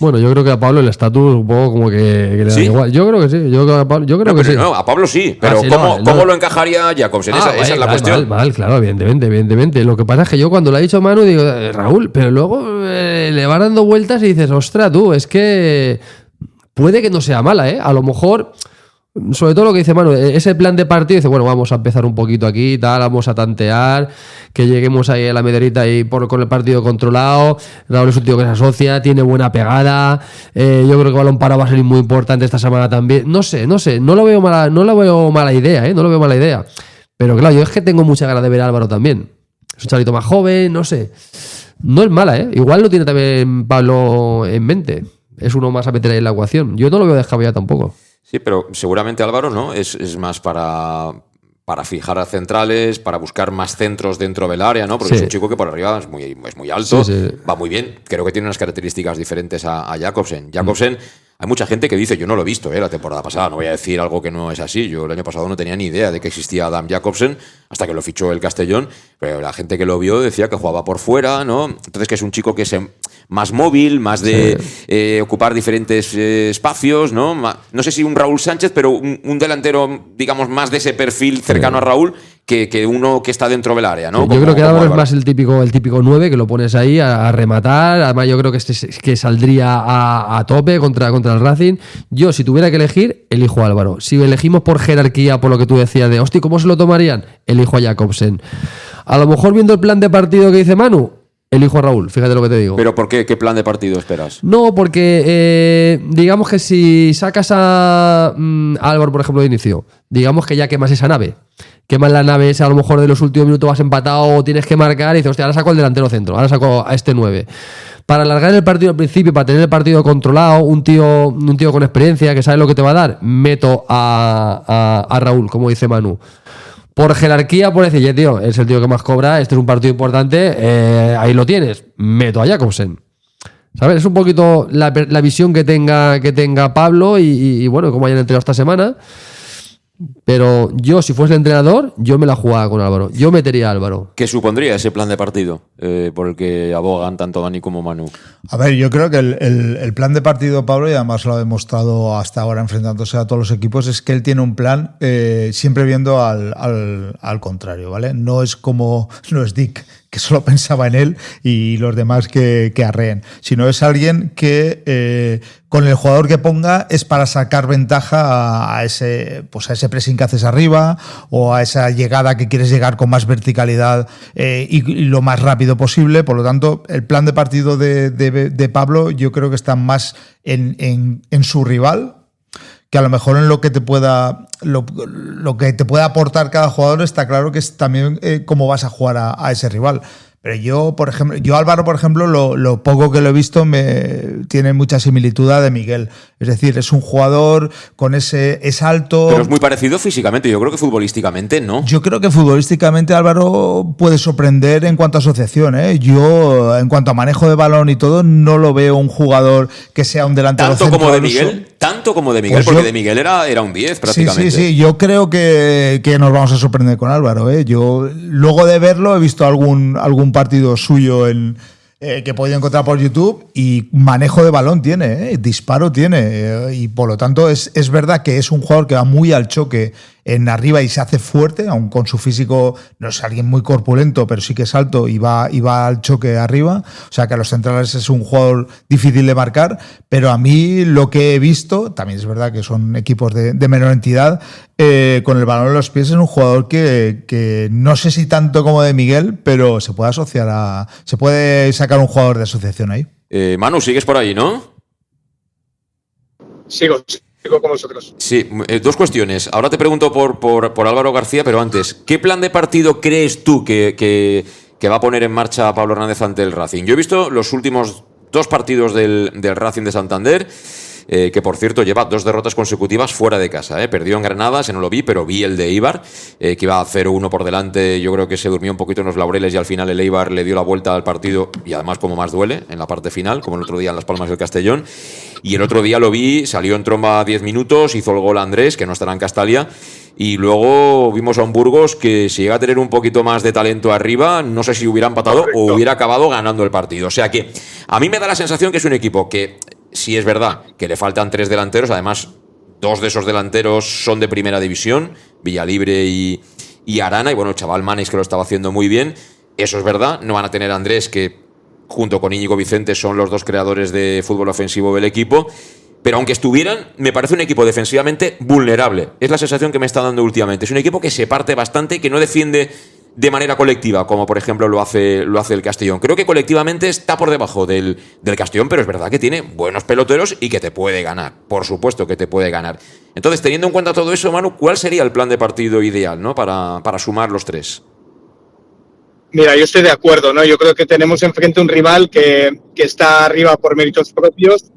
Bueno, yo creo que a Pablo el estatus un poco como que le da ¿Sí? igual. Yo creo que sí. Yo creo que sí. No, a Pablo sí, pero sí, ¿cómo lo encajaría Jacobsen? Esa es la cuestión. Mal, claro, evidentemente. Lo que pasa es que yo cuando lo ha dicho Manu digo, Raúl, pero luego le vas dando vueltas y dices, ostras, tú, es que puede que no sea mala, ¿eh? A lo mejor, sobre todo lo que dice Manu, ese plan de partido, dice, bueno, vamos a empezar un poquito aquí, tal, vamos a tantear, que lleguemos ahí a la medianita y con el partido controlado. Raúl es un tío que se asocia, tiene buena pegada, yo creo que balón parado va a ser muy importante esta semana también. No sé, no lo veo mala idea, no lo veo mala idea. Pero claro, yo es que tengo mucha ganas de ver a Álvaro también. Es un chavito más joven, no sé. No es mala, ¿eh? Igual lo tiene también Pablo en mente. Es uno más a meter ahí en la ecuación. Yo no lo veo descabellado tampoco. Sí, pero seguramente Álvaro no es más para fijar a centrales, para buscar más centros dentro del área, ¿no? Porque Sí. es un chico que por arriba es muy alto, Sí. va muy bien. Creo que tiene unas características diferentes a Jacobsen. Jacobsen, hay mucha gente que dice, yo no lo he visto la temporada pasada, no voy a decir algo que no es así. Yo el año pasado no tenía ni idea de que existía Adam Jacobsen hasta que lo fichó el Castellón, pero la gente que lo vio decía que jugaba por fuera, ¿no? Entonces que es un chico que es más móvil, más de ocupar diferentes espacios, ¿no? No sé si un Raúl Sánchez, pero un delantero, digamos, más de ese perfil cercano a Raúl que uno que está dentro del área, ¿no? Yo creo que como Álvaro es más el típico 9 que lo pones ahí a rematar. Además, yo creo que saldría a tope contra el Racing. Yo, si tuviera que elegir, elijo a Álvaro. Si elegimos por jerarquía, por lo que tú decías de, hostia, ¿cómo se lo tomarían? Elijo a Jacobsen. A lo mejor viendo el plan de partido que dice Manu, elijo a Raúl, fíjate lo que te digo. ¿Pero por qué? ¿Qué plan de partido esperas? No, porque digamos que si sacas a Álvaro, por ejemplo, de inicio, digamos que ya quemas esa nave. Quemas la nave esa, a lo mejor de los últimos minutos vas empatado o tienes que marcar y dices, hostia, ahora saco el delantero centro, ahora saco a este 9. Para alargar el partido al principio, para tener el partido controlado, un tío con experiencia que sabe lo que te va a dar, meto a Raúl, como dice Manu. Por jerarquía, por decir, tío, es el tío que más cobra, este es un partido importante, ahí lo tienes, meto a Jacobsen. ¿Sabes? Es un poquito la visión que tenga Pablo y bueno, como hayan entrenado esta semana. Pero yo, si fuese el entrenador, yo me la jugaba con Álvaro. Yo metería a Álvaro. ¿Qué supondría ese plan de partido por el que abogan tanto Dani como Manu? A ver, yo creo que el plan de partido, Pablo, y además lo ha demostrado hasta ahora enfrentándose a todos los equipos, es que él tiene un plan siempre viendo al contrario, ¿vale? No es Dick, que solo pensaba en él y los demás que arreen, sino es alguien que con el jugador que ponga es para sacar ventaja a ese pressing que haces arriba o a esa llegada que quieres llegar con más verticalidad y lo más rápido posible. Por lo tanto, el plan de partido de Pablo yo creo que está más en su rival, que a lo mejor en lo que te pueda aportar cada jugador. Está claro que es también cómo vas a jugar a ese rival. Pero yo, por ejemplo, Álvaro, por ejemplo, lo poco que lo he visto tiene mucha similitud a de Miguel. Es decir, es un jugador con es alto. Pero es muy parecido físicamente, yo creo que futbolísticamente no. Yo creo que futbolísticamente Álvaro puede sorprender en cuanto a asociación, ¿eh? Yo, en cuanto a manejo de balón y todo, no lo veo un jugador que sea un delantero Tanto centro como de al uso. Miguel, Pues porque yo- de Miguel era un 10 prácticamente. Sí, yo creo que nos vamos a sorprender con Álvaro, ¿eh? Yo, luego de verlo, he visto algún partido suyo que he podido encontrar por YouTube y manejo de balón tiene, disparo tiene, y por lo tanto es verdad que es un jugador que va muy al choque en arriba y se hace fuerte, aun con su físico. No es alguien muy corpulento, pero sí que es alto y va al choque arriba. O sea que a los centrales es un jugador difícil de marcar, pero a mí lo que he visto, también es verdad que son equipos de menor entidad, con el balón en los pies es un jugador que no sé si tanto como de Miguel, pero se puede asociar se puede sacar un jugador de asociación ahí. Manu, sigues por ahí, ¿no? Sigo con vosotros. Sí, dos cuestiones. Ahora te pregunto por Álvaro García, pero antes, ¿qué plan de partido crees tú que va a poner en marcha Pablo Hernández ante el Racing? Yo he visto los últimos dos partidos del Racing de Santander, que por cierto lleva 2 derrotas consecutivas fuera de casa. Perdió en Granada, ese no lo vi, pero vi el de Eibar, que iba a 0-1 por delante. Yo creo que se durmió un poquito en los laureles y al final el Eibar le dio la vuelta al partido, y además como más duele, en la parte final, como el otro día en Las Palmas del Castellón. Y el otro día lo vi, salió en tromba 10 minutos, hizo el gol Andrés, que no estará en Castalia, y luego vimos a un Burgos que si llega a tener un poquito más de talento arriba, no sé si hubiera empatado o hubiera acabado ganando el partido. O sea que a mí me da la sensación que es un equipo que sí es verdad que le faltan 3 delanteros, además 2 de esos delanteros son de primera división, Villalibre y Arana, y bueno, el chaval Manes que lo estaba haciendo muy bien, eso es verdad. No van a tener a Andrés, que junto con Íñigo Vicente son los 2 creadores de fútbol ofensivo del equipo, pero aunque estuvieran, me parece un equipo defensivamente vulnerable. Es la sensación que me está dando últimamente. Es un equipo que se parte bastante y que no defiende de manera colectiva, como por ejemplo lo hace el Castellón. Creo que colectivamente está por debajo del Castellón, pero es verdad que tiene buenos peloteros y que te puede ganar. Por supuesto que te puede ganar. Entonces, teniendo en cuenta todo eso, Manu, ¿cuál sería el plan de partido ideal, ¿no? para sumar los 3? Mira, yo estoy de acuerdo, ¿no? Yo creo que tenemos enfrente un rival que está arriba por méritos propios,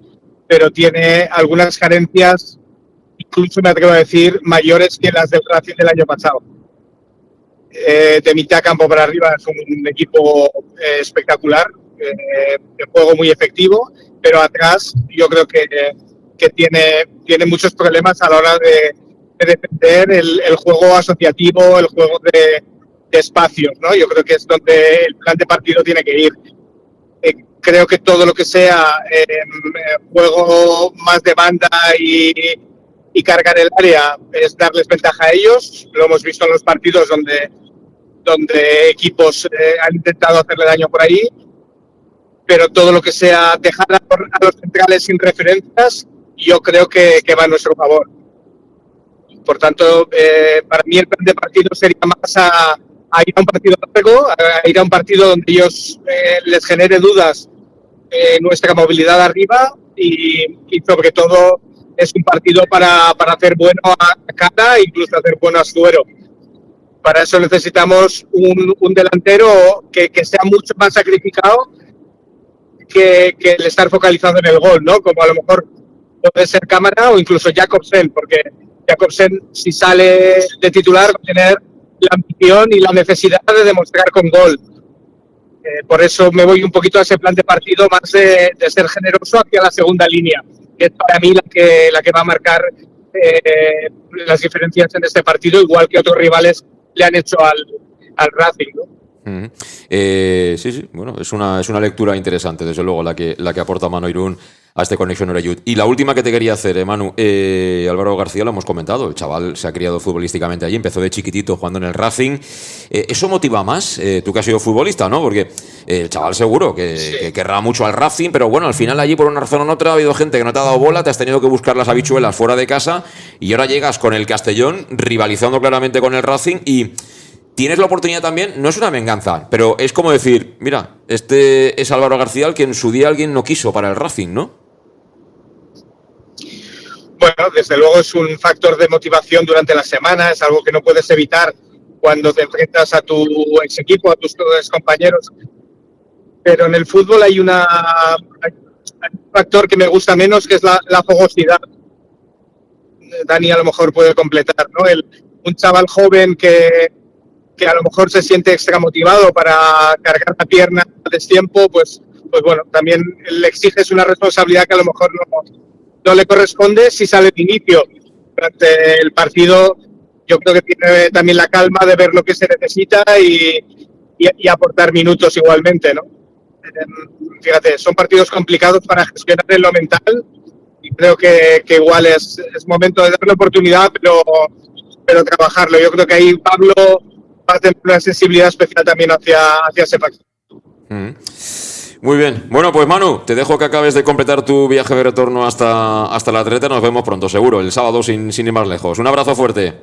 pero tiene algunas carencias, incluso me atrevo a decir, mayores que las del Racing del año pasado. De mitad campo para arriba es un equipo espectacular, de juego muy efectivo, pero atrás yo creo que tiene muchos problemas a la hora de defender el juego asociativo, el juego de espacios, ¿no? Yo creo que es donde el plan de partido tiene que ir. Creo que todo lo que sea juego más de banda y cargar el área es darles ventaja a ellos. Lo hemos visto en los partidos donde equipos han intentado hacerle daño por ahí, pero todo lo que sea dejar a los centrales sin referencias, yo creo que va a nuestro favor. Por tanto, para mí el plan de partido sería más a ir a un partido largo, a ir a un partido donde ellos les genere dudas nuestra movilidad arriba y sobre todo es un partido para hacer bueno a cara e incluso hacer bueno a Suero. Para eso necesitamos un delantero que sea mucho más sacrificado que el estar focalizado en el gol, ¿no? Como a lo mejor puede ser Cámara o incluso Jakobsen, porque Jakobsen, si sale de titular, va a tener la ambición y la necesidad de demostrar con gol. Por eso me voy un poquito a ese plan de partido más de ser generoso hacia la segunda línea, que es para mí la que va a marcar las diferencias en este partido, igual que otros rivales le han hecho al Racing, ¿no? Sí, bueno, es una lectura interesante, desde luego, la que aporta Manu Irún a este Conexión Oreyud. Y la última que te quería hacer, Manu, Álvaro García, lo hemos comentado, el chaval se ha criado futbolísticamente allí, empezó de chiquitito jugando en el Racing. ¿Eso motiva más? Tú que has sido futbolista, ¿no? Porque el chaval seguro que querrá mucho al Racing, pero bueno, al final allí por una razón o otra ha habido gente que no te ha dado bola, te has tenido que buscar las habichuelas fuera de casa y ahora llegas con el Castellón rivalizando claramente con el Racing y tienes la oportunidad también, no es una venganza, pero es como decir, mira, este es Álvaro García, el que en su día alguien no quiso para el Racing, ¿no? Bueno, desde luego es un factor de motivación durante la semana, es algo que no puedes evitar cuando te enfrentas a tu ex equipo, a tus compañeros. Pero en el fútbol hay un factor que me gusta menos, que es la fogosidad. Dani a lo mejor puede completar, ¿no? Un chaval joven que a lo mejor se siente extra motivado para cargar la pierna a destiempo, pues bueno, también le exiges una responsabilidad que a lo mejor no le corresponde si sale de inicio. Durante el partido yo creo que tiene también la calma de ver lo que se necesita y aportar minutos igualmente, ¿no? Fíjate, son partidos complicados para gestionar en lo mental y creo que igual es momento de darle oportunidad, pero trabajarlo. Yo creo que ahí Pablo va a tener una sensibilidad especial también hacia ese factor. Muy bien. Bueno, pues Manu, te dejo que acabes de completar tu viaje de retorno hasta la Atleta. Nos vemos pronto, seguro, el sábado sin ir más lejos. Un abrazo fuerte.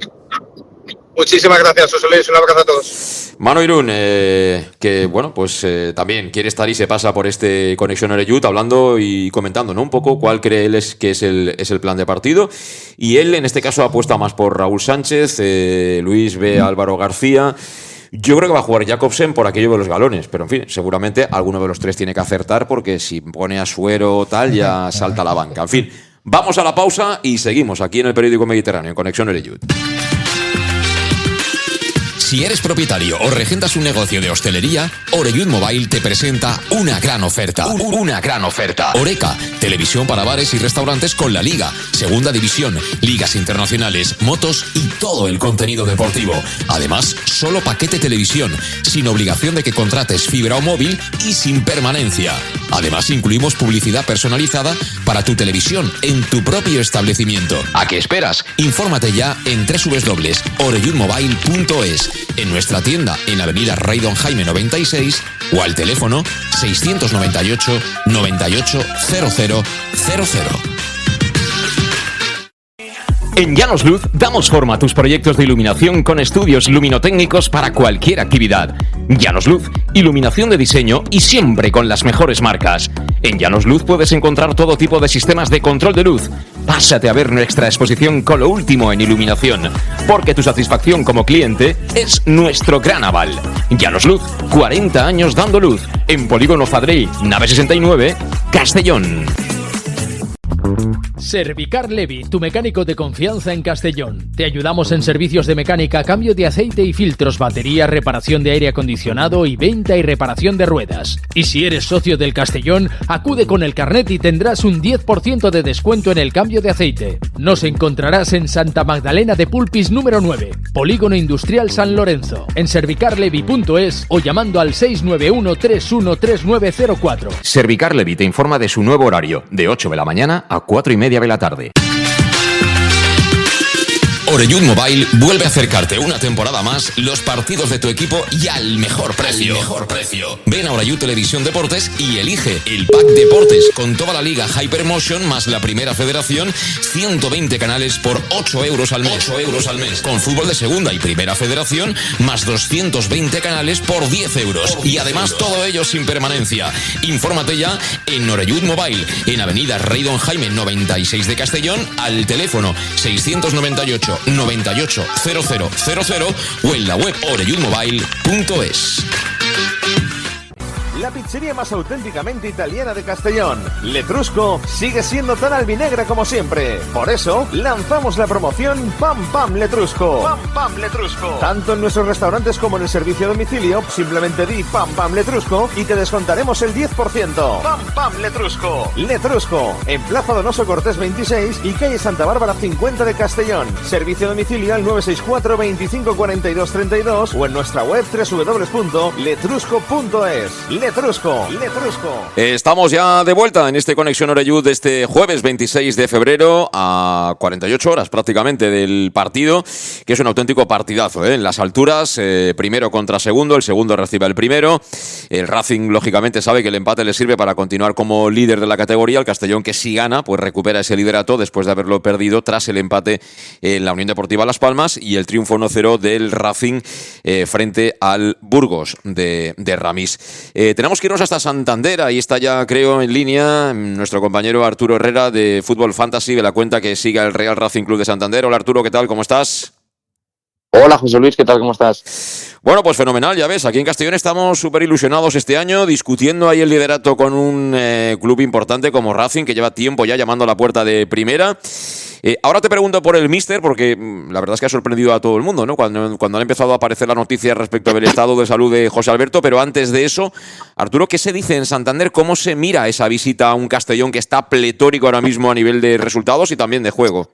Muchísimas gracias, José Luis. Un abrazo a todos. Manu Irún, que bueno, pues también quiere estar y se pasa por este Conexión Oreyud hablando y comentando, ¿no? Un poco cuál cree él que es el plan de partido. Y él, en este caso, apuesta más por Raúl Sánchez, Luis ve a Álvaro García. Yo creo que va a jugar Jakobsen por aquello de los galones, pero en fin, seguramente alguno de los 3 tiene que acertar porque si pone a Suero o tal, ya salta a la banca. En fin, vamos a la pausa y seguimos aquí en el Periódico Mediterráneo, en Conexión Oreyud. Si eres propietario o regentas un negocio de hostelería, Oreyud Mobile te presenta una gran oferta. Una gran oferta. Oreca, televisión para bares y restaurantes con la Liga, Segunda División, ligas internacionales, motos y todo el contenido deportivo. Además, solo paquete televisión, sin obligación de que contrates fibra o móvil y sin permanencia. Además, incluimos publicidad personalizada para tu televisión en tu propio establecimiento. ¿A qué esperas? Infórmate ya en www.oreyudmobile.es, en nuestra tienda en Avenida Rey Don Jaime 96 o al teléfono 698 98 0000. En Llanos Luz damos forma a tus proyectos de iluminación con estudios luminotécnicos para cualquier actividad. Llanos Luz, iluminación de diseño y siempre con las mejores marcas. En Llanos Luz puedes encontrar todo tipo de sistemas de control de luz. Pásate a ver nuestra exposición con lo último en iluminación, porque tu satisfacción como cliente es nuestro gran aval. Llanos Luz, 40 años dando luz. En Polígono Fadrell, nave 69, Castellón. Servicar Levi, tu mecánico de confianza en Castellón. Te ayudamos en servicios de mecánica, cambio de aceite y filtros, batería, reparación de aire acondicionado y venta y reparación de ruedas. Y si eres socio del Castellón, acude con el carnet y tendrás un 10% de descuento en el cambio de aceite. Nos encontrarás en Santa Magdalena de Pulpis número 9, Polígono Industrial San Lorenzo, en servicarlevi.es o llamando al 691 313904. Servicar Levi te informa de su nuevo horario, de 8 de la mañana a 4:30 de la tarde. Oreyud Mobile vuelve a acercarte una temporada más los partidos de tu equipo y al mejor precio. Ven a Oreyud Televisión Deportes y elige el pack Deportes con toda la liga Hypermotion más la Primera Federación, 120 canales por 8 euros al mes. Con fútbol de Segunda y Primera Federación más 220 canales por 10 euros. Y además todo ello sin permanencia. Infórmate ya en Oreyud Mobile, en Avenida Rey Don Jaime 96 de Castellón, al teléfono 698 98 0000 o en la web oreyudmobile.es. La pizzería más auténticamente italiana de Castellón, Letrusco, sigue siendo tan albinegra como siempre. Por eso, lanzamos la promoción Pam Pam Letrusco. Pam Pam Letrusco. Tanto en nuestros restaurantes como en el servicio a domicilio, simplemente di Pam Pam Letrusco y te descontaremos el 10%. Pam Pam Letrusco. Letrusco, en Plaza Donoso Cortés 26 y calle Santa Bárbara 50 de Castellón. Servicio a domicilio al 964 25 42 32 o en nuestra web www.letrusco.es. Letrusco. Estamos ya de vuelta en este Conexión Oreyud de este jueves 26 de febrero a 48 horas prácticamente del partido, que es un auténtico partidazo, ¿eh? En las alturas, primero contra segundo, el segundo recibe al primero. El Racing, lógicamente, sabe que el empate le sirve para continuar como líder de la categoría. El Castellón, que si gana, pues recupera ese liderato después de haberlo perdido tras el empate en la Unión Deportiva Las Palmas y el triunfo 1-0 del Racing frente al Burgos de Ramis. Tenemos que irnos hasta Santander. Ahí está ya, creo, en línea nuestro compañero Arturo Herrera de Fútbol Fantasy, de la cuenta que sigue el Real Racing Club de Santander. Hola Arturo, ¿qué tal? ¿Cómo estás? Hola José Luis, ¿qué tal? ¿Cómo estás? Bueno, pues fenomenal, ya ves, aquí en Castellón estamos súper ilusionados este año, discutiendo ahí el liderato con un club importante como Racing, que lleva tiempo ya llamando a la puerta de primera. Ahora te pregunto por el míster, porque la verdad es que ha sorprendido a todo el mundo, ¿no? Cuando han empezado a aparecer las noticias respecto del estado de salud de José Alberto, pero antes de eso, Arturo, ¿qué se dice en Santander? ¿Cómo se mira esa visita a un Castellón que está pletórico ahora mismo a nivel de resultados y también de juego?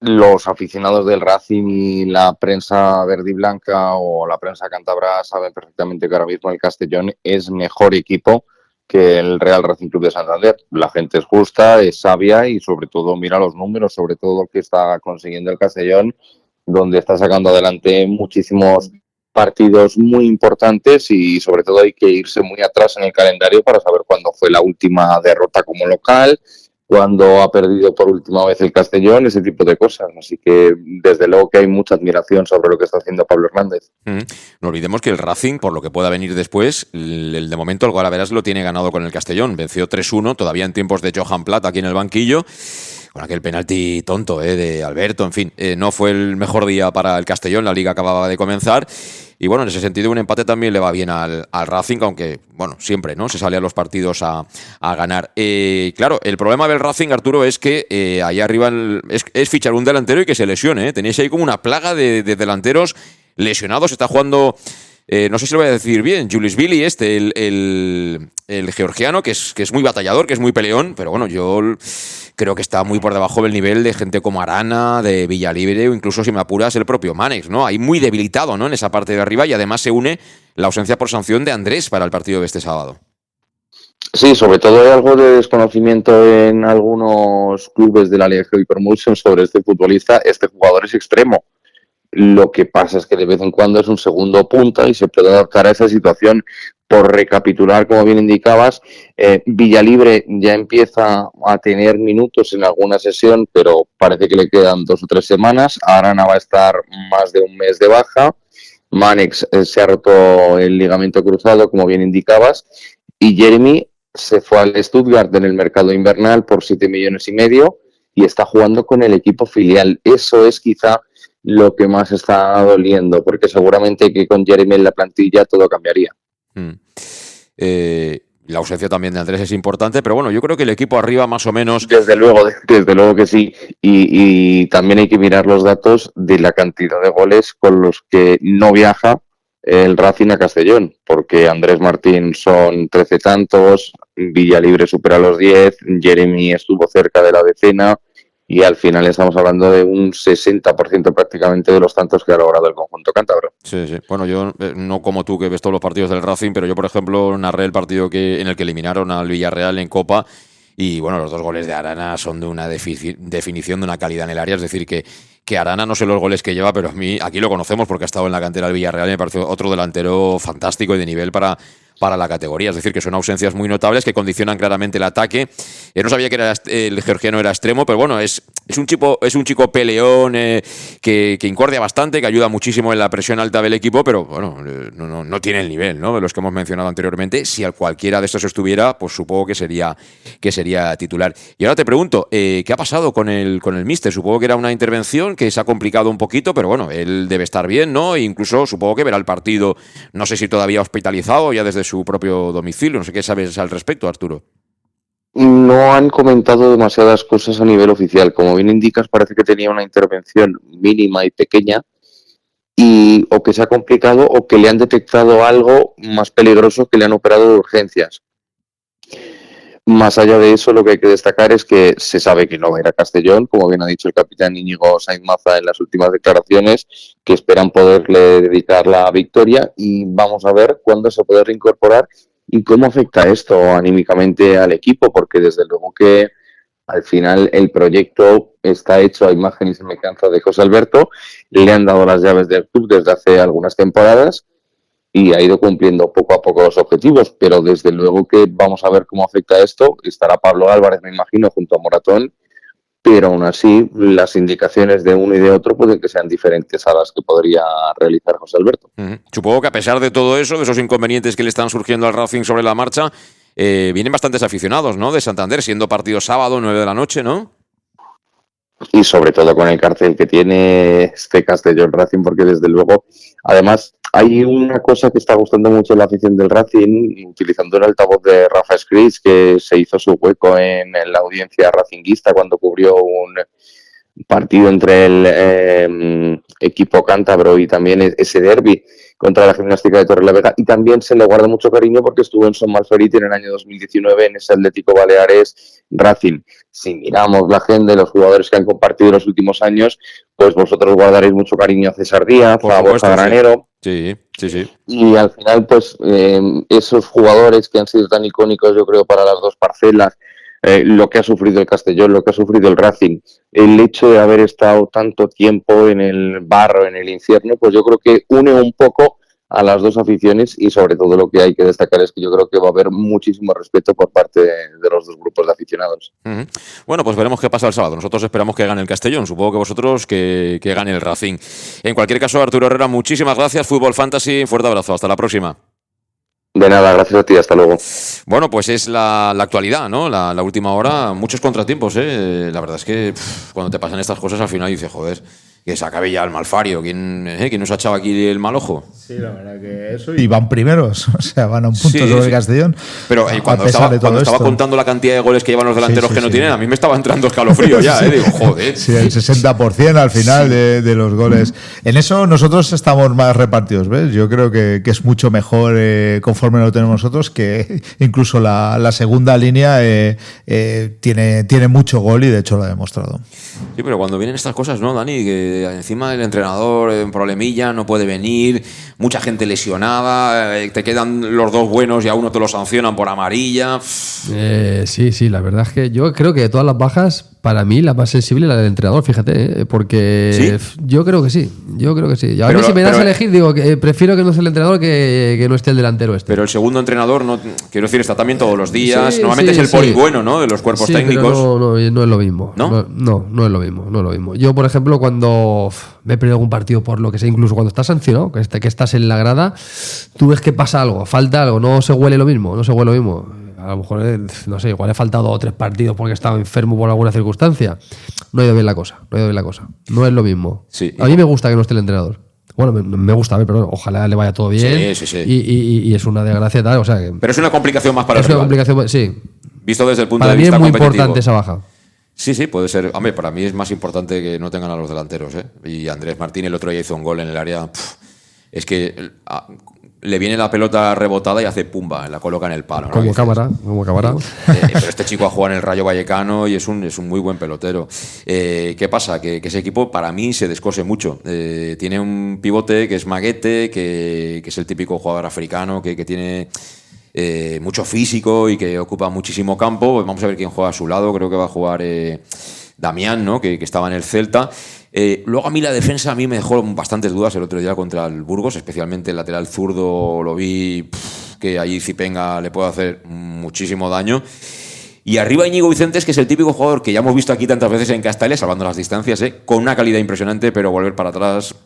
Los aficionados del Racing y la prensa verde y blanca o la prensa cántabra saben perfectamente que ahora mismo el Castellón es mejor equipo que el Real Racing Club de Santander. La gente es justa, es sabia y sobre todo mira los números, sobre todo lo que está consiguiendo el Castellón, donde está sacando adelante muchísimos partidos muy importantes y sobre todo hay que irse muy atrás en el calendario para saber cuándo fue la última derrota como local, cuando ha perdido por última vez el Castellón, ese tipo de cosas. Así que desde luego que hay mucha admiración sobre lo que está haciendo Pablo Hernández. No olvidemos que el Racing, por lo que pueda venir después, de momento el Golaveras lo tiene ganado con el Castellón. Venció 3-1, todavía en tiempos de Johan Plat aquí en el banquillo, con aquel penalti tonto de Alberto. En fin, no fue el mejor día para el Castellón, la Liga acababa de comenzar. Y bueno, en ese sentido un empate también le va bien al Racing, aunque bueno, siempre, ¿no?, se sale a los partidos a ganar. Claro, el problema del Racing, Arturo, es que ahí arriba es fichar un delantero y que se lesione, ¿eh? Tenéis ahí como una plaga de delanteros lesionado. Se está jugando, no sé si lo voy a decir bien, Julius Billy, el georgiano, que es muy batallador, que es muy peleón, pero bueno, yo creo que está muy por debajo del nivel de gente como Arana, de Villalibre o incluso, si me apuras, el propio Manex, ¿no? Ahí muy debilitado, ¿no?, en esa parte de arriba, y además se une la ausencia por sanción de Andrés para el partido de este sábado. Sí, sobre todo hay algo de desconocimiento en algunos clubes de la Liga Heavy Promotion sobre este futbolista. Este jugador es extremo. Lo que pasa es que de vez en cuando es un segundo punta y se puede adaptar a esa situación. Por recapitular, como bien indicabas, Villalibre ya empieza a tener minutos en alguna sesión, pero parece que le quedan 2 o 3 semanas. Arana va a estar más de un mes de baja. Manex se ha roto el ligamento cruzado, como bien indicabas. Y Jeremy se fue al Stuttgart en el mercado invernal por 7,5 millones y está jugando con el equipo filial. Eso es quizá lo que más está doliendo, porque seguramente que con Jeremy en la plantilla todo cambiaría. La ausencia también de Andrés es importante, pero bueno, yo creo que el equipo arriba más o menos... Desde luego que sí. Y también hay que mirar los datos de la cantidad de goles con los que no viaja el Racing a Castellón, porque Andrés Martín son 13 tantos, Villalibre supera los 10, Jeremy estuvo cerca de la decena, y al final estamos hablando de un 60% prácticamente de los tantos que ha logrado el conjunto cántabro. Sí. Bueno, yo no como tú, que ves todos los partidos del Racing, pero yo, por ejemplo, narré el partido en el que eliminaron al Villarreal en Copa, y bueno, los 2 goles de Arana son de una definición de una calidad en el área. Es decir, que Arana, no sé los goles que lleva, pero a mí, aquí lo conocemos porque ha estado en la cantera del Villarreal, y me parece otro delantero fantástico y de nivel para la categoría. Es decir, que son ausencias muy notables que condicionan claramente el ataque. No sabía que el georgiano era extremo, pero bueno, es un chico peleón, que incordia bastante, que ayuda muchísimo en la presión alta del equipo, pero bueno, no tiene el nivel, ¿no?, de los que hemos mencionado anteriormente. Si cualquiera de estos estuviera, pues supongo que sería titular. Y ahora te pregunto, ¿qué ha pasado con el míster? Supongo que era una intervención que se ha complicado un poquito, pero bueno, él debe estar bien, ¿no? E incluso supongo que verá el partido, no sé si todavía hospitalizado, ya desde su propio domicilio. No sé qué sabes al respecto, Arturo. No han comentado demasiadas cosas a nivel oficial. Como bien indicas, parece que tenía una intervención mínima y pequeña, y o que se ha complicado o que le han detectado algo más peligroso, que le han operado de urgencias. Más allá de eso, lo que hay que destacar es que se sabe que no va a ir a Castellón, como bien ha dicho el capitán Íñigo Sainz Maza en las últimas declaraciones, que esperan poderle dedicar la victoria, y vamos a ver cuándo se puede reincorporar y cómo afecta esto anímicamente al equipo, porque desde luego que al final el proyecto está hecho a imagen y semejanza de José Alberto, le han dado las llaves del club desde hace algunas temporadas y ha ido cumpliendo poco a poco los objetivos, pero desde luego que vamos a ver cómo afecta esto. Estará Pablo Álvarez, me imagino, junto a Moratón, pero aún así las indicaciones de uno y de otro pueden que sean diferentes a las que podría realizar José Alberto. Supongo que a pesar de todo eso, de esos inconvenientes que le están surgiendo al Racing sobre la marcha, vienen bastantes aficionados, ¿no?, de Santander, siendo partido sábado, 9 de la noche, ¿no? Y sobre todo con el cartel que tiene este Castellón Racing, porque desde luego, además, hay una cosa que está gustando mucho a la afición del Racing, utilizando el altavoz de Rafa Scritch, que se hizo su hueco en la audiencia racinguista cuando cubrió un partido entre el equipo cántabro y también ese derbi contra la Gimnástica de Torrelavega, y también se le guarda mucho cariño porque estuvo en Son Malferit en el año 2019 en ese Atlético Baleares Racing. Si miramos la agenda de los jugadores que han compartido en los últimos años, pues vosotros guardaréis mucho cariño a César Díaz, a Borja Granero. Sí. Y al final, pues esos jugadores que han sido tan icónicos, yo creo, para las dos parcelas, lo que ha sufrido el Castellón, lo que ha sufrido el Racing, el hecho de haber estado tanto tiempo en el barro, en el infierno, pues yo creo que une un poco a las dos aficiones, y sobre todo lo que hay que destacar es que yo creo que va a haber muchísimo respeto por parte de los dos grupos de aficionados. Bueno, pues veremos qué pasa el sábado. Nosotros esperamos que gane el Castellón, supongo que vosotros que gane el Racing. En cualquier caso, Arturo Herrera, muchísimas gracias. Fútbol Fantasy, fuerte abrazo, hasta la próxima. De nada, gracias a ti, hasta luego. Bueno, pues es la actualidad, ¿no? La última hora, muchos contratiempos, ¿eh? La verdad es que cuando te pasan estas cosas al final dices, joder, que se acabe ya el malfario. ¿Quién nos ha echado aquí el mal ojo? Sí, la verdad que eso. Y van primeros, o sea, van a un punto sobre el Castellón. Pero cuando estaba contando la cantidad de goles que llevan los delanteros que no tienen, a mí me estaba entrando escalofrío ya, digo, joder. Sí, el 60% al final de los goles. En eso nosotros estamos más repartidos, ¿ves? Yo creo que es mucho mejor conforme lo tenemos nosotros, que incluso la segunda línea tiene mucho gol y de hecho lo ha demostrado. Sí, pero cuando vienen estas cosas, ¿no, Dani? Que encima el entrenador, un problemilla, no puede venir, mucha gente lesionada, te quedan los dos buenos y a uno te lo sancionan por amarilla. Sí, la verdad es que yo creo que de todas las bajas, para mí la más sensible es la del entrenador, fíjate, porque ¿Sí? Yo creo que sí. Y a mí si me das a elegir, digo que prefiero que no esté el entrenador que no esté el delantero este. Pero el segundo entrenador, no, quiero decir, está también todos los días. Normalmente es el poli bueno, ¿no? De los cuerpos técnicos. Pero no es lo mismo. No es lo mismo. Yo, por ejemplo, cuando me he perdido algún partido por lo que sea, incluso cuando estás sancionado, que estás en la grada, tú ves que pasa algo, falta algo, no se huele lo mismo. A lo mejor, no sé, igual he faltado 2 o 3 partidos porque estaba enfermo por alguna circunstancia. No ha ido bien la cosa. No es lo mismo. Sí. A mí me gusta que no esté el entrenador. Bueno, me gusta, pero ojalá le vaya todo bien. Sí. Y es una desgracia tal, o sea que... Pero es una complicación más para el rival. Es una complicación, sí. Visto desde el punto para de vista competitivo. Para mí es muy importante esa baja. Sí, puede ser. Hombre, para mí es más importante que no tengan a los delanteros, Y Andrés Martín el otro día hizo un gol en el área. Es que le viene la pelota rebotada y hace pumba, la coloca en el palo, ¿no? Como cámara. Pero este chico ha jugado en el Rayo Vallecano y es un muy buen pelotero. ¿Qué pasa? Que ese equipo para mí se descose mucho. Tiene un pivote que es Maguete, que es el típico jugador africano que tiene mucho físico y que ocupa muchísimo campo. Vamos a ver quién juega a su lado. Creo que va a jugar Damián, ¿no? que estaba en el Celta. Luego a mí la defensa a mí me dejó bastantes dudas el otro día contra el Burgos, especialmente el lateral zurdo. Lo vi que allí Zipenga le puede hacer muchísimo daño. Y arriba Íñigo Vicentes, que es el típico jugador que ya hemos visto aquí tantas veces en Castalia, salvando las distancias, con una calidad impresionante, pero volver para atrás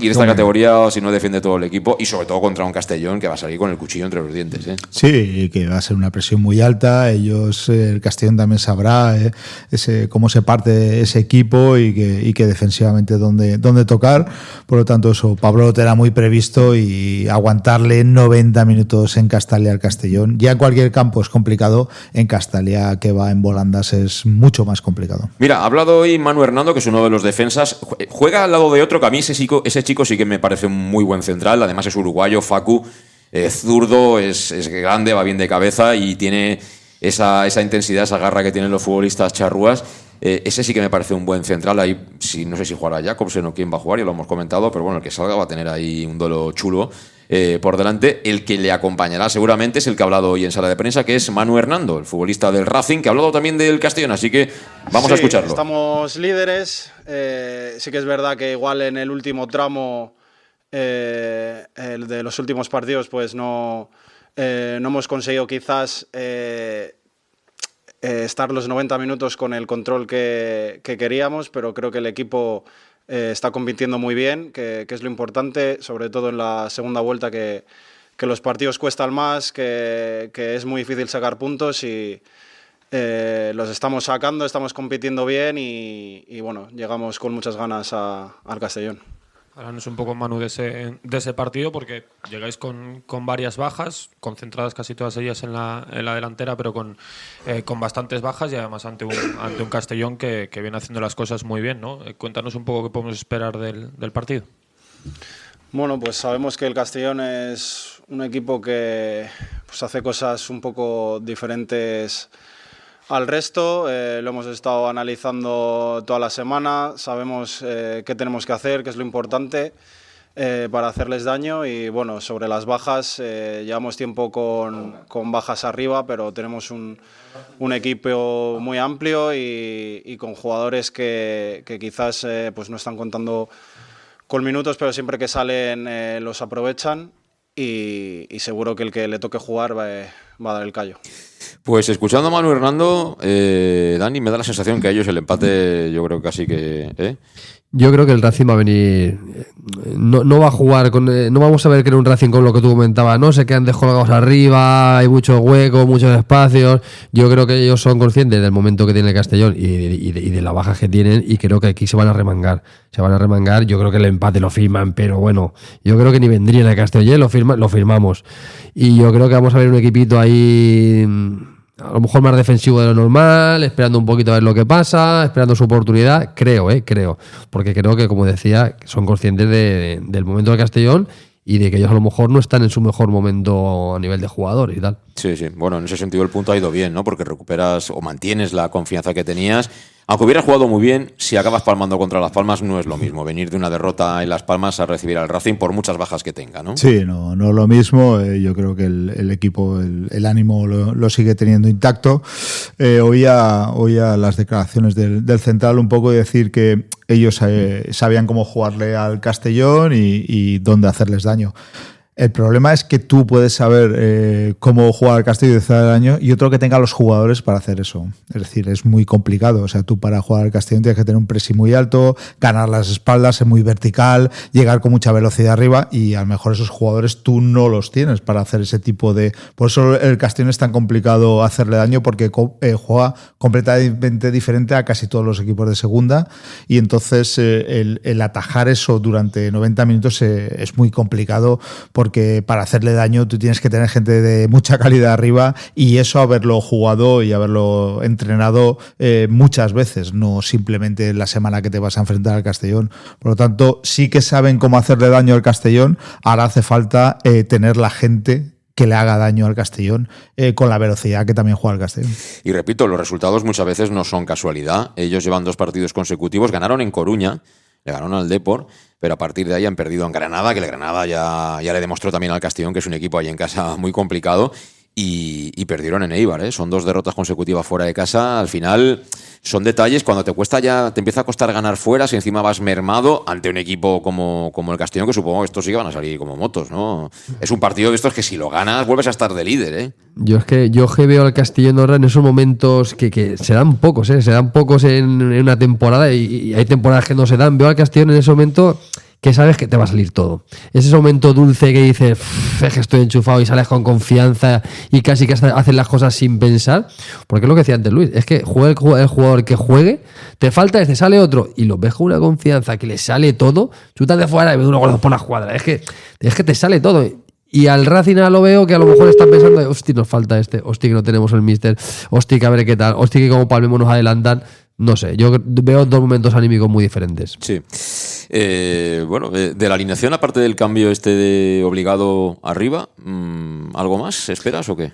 y en esta categoría si no defiende todo el equipo, y sobre todo contra un Castellón que va a salir con el cuchillo entre los dientes. Sí, que va a ser una presión muy alta. El Castellón también sabrá cómo se parte ese equipo y que defensivamente dónde tocar. Por lo tanto, eso, Pablo lo tenía muy previsto, y aguantarle 90 minutos en Castalia al Castellón. Ya en cualquier campo es complicado, en Castalia, que va en volandas, es mucho más complicado. Mira, ha hablado hoy Manu Hernando, que es uno de los defensas. Juega al lado de otro que a mí ese chico sí que me parece un muy buen central. Además es uruguayo, Facu, zurdo, es grande, va bien de cabeza y tiene esa intensidad, esa garra que tienen los futbolistas charrúas. Ese sí que me parece un buen central. Ahí no sé si jugará Jacobsen o quién va a jugar, ya lo hemos comentado, pero bueno, el que salga va a tener ahí un duelo chulo por delante. El que le acompañará seguramente es el que ha hablado hoy en sala de prensa, que es Manu Hernando, el futbolista del Racing, que ha hablado también del Castellón, así que vamos a escucharlo. Estamos líderes. Sí que es verdad que igual en el último tramo el de los últimos partidos pues no hemos conseguido quizás estar los 90 minutos con el control que queríamos, pero creo que el equipo está compitiendo muy bien, que es lo importante, sobre todo en la segunda vuelta, que los partidos cuestan más, que es muy difícil sacar puntos y los estamos sacando, estamos compitiendo bien y bueno, llegamos con muchas ganas al Castellón. Háblanos un poco, Manu, de ese partido, porque llegáis con varias bajas, concentradas casi todas ellas en la delantera, pero con bastantes bajas y además ante un Castellón que viene haciendo las cosas muy bien, ¿no? Cuéntanos un poco qué podemos esperar del partido. Bueno, pues sabemos que el Castellón es un equipo que pues, hace cosas un poco diferentes al resto. Lo hemos estado analizando toda la semana, sabemos qué tenemos que hacer, qué es lo importante para hacerles daño y bueno, sobre las bajas, llevamos tiempo con bajas arriba, pero tenemos un equipo muy amplio y con jugadores que quizás pues no están contando con minutos, pero siempre que salen los aprovechan y seguro que el que le toque jugar va a dar el callo. Pues escuchando a Manu Hernando, Dani, me da la sensación que a ellos el empate yo creo casi que... Yo creo que el Racing va a venir. No va a jugar con. No vamos a ver que era un Racing con lo que tú comentabas, ¿no? Se quedan descolgados arriba, hay muchos huecos, muchos espacios. Yo creo que ellos son conscientes del momento que tiene el Castellón y de las bajas que tienen, y creo que aquí se van a remangar. Yo creo que el empate lo firman, pero bueno, yo creo que ni vendrían a Castellón, lo firmamos. Y yo creo que vamos a ver un equipito ahí. A lo mejor más defensivo de lo normal, esperando un poquito a ver lo que pasa, esperando su oportunidad, creo, porque creo que, como decía, son conscientes del momento del Castellón y de que ellos a lo mejor no están en su mejor momento a nivel de jugadores y tal. Sí, bueno, en ese sentido el punto ha ido bien, ¿no? Porque recuperas o mantienes la confianza que tenías. Aunque hubieras jugado muy bien, si acabas palmando contra Las Palmas no es lo mismo venir de una derrota en Las Palmas a recibir al Racing por muchas bajas que tenga, ¿no? Sí, no lo mismo. Yo creo que el equipo, el ánimo lo sigue teniendo intacto. Oía las declaraciones del central un poco y decir que ellos sabían cómo jugarle al Castellón y dónde hacerles daño. El problema es que tú puedes saber cómo jugar al Castellón y hacer daño, y otro que tenga los jugadores para hacer eso. Es decir, es muy complicado. O sea, tú para jugar al Castellón tienes que tener un pressing muy alto, ganar las espaldas, ser muy vertical, llegar con mucha velocidad arriba, y a lo mejor esos jugadores tú no los tienes para hacer ese tipo de... Por eso el Castellón es tan complicado hacerle daño, porque juega completamente diferente a casi todos los equipos de segunda, y entonces el atajar eso durante 90 minutos es muy complicado, porque para hacerle daño tú tienes que tener gente de mucha calidad arriba, y eso haberlo jugado y haberlo entrenado muchas veces, no simplemente la semana que te vas a enfrentar al Castellón. Por lo tanto, sí que saben cómo hacerle daño al Castellón. Ahora hace falta tener la gente que le haga daño al Castellón con la velocidad que también juega el Castellón. Y repito, los resultados muchas veces no son casualidad. Ellos llevan 2 partidos consecutivos, ganaron en Coruña, le ganaron al Depor, pero a partir de ahí han perdido en Granada, que el Granada ya le demostró también al Castellón que es un equipo ahí en casa muy complicado, y perdieron en Eibar, Son 2 derrotas consecutivas fuera de casa. Al final son detalles, cuando te empieza a costar ganar fuera, si encima vas mermado ante un equipo como el Castellón, que supongo que estos sí que van a salir como motos, ¿no? Es un partido de estos que si lo ganas vuelves a estar de líder, Yo veo al Castellón ahora en esos momentos que se dan pocos, se dan pocos en una temporada, y hay temporadas que no se dan. Veo al Castellón en ese momento que sabes que te va a salir todo. Es ese momento dulce que dices, es que estoy enchufado, y sales con confianza y casi que haces las cosas sin pensar. Porque es lo que decía antes Luis, es que juegue el jugador que juegue, te falta sale otro, y lo ves con una confianza que le sale todo, chutas de fuera y ves uno gordo por la escuadra. Es que te sale todo. Y al Racing ahora lo veo que a lo mejor están pensando, hostia, nos falta hostia, que no tenemos el míster, hostia, que a ver qué tal, hostia, que como palmemos nos adelantan. No sé, yo veo 2 momentos anímicos muy diferentes. Sí. Bueno, de la alineación, aparte del cambio de obligado arriba, ¿algo más esperas o qué?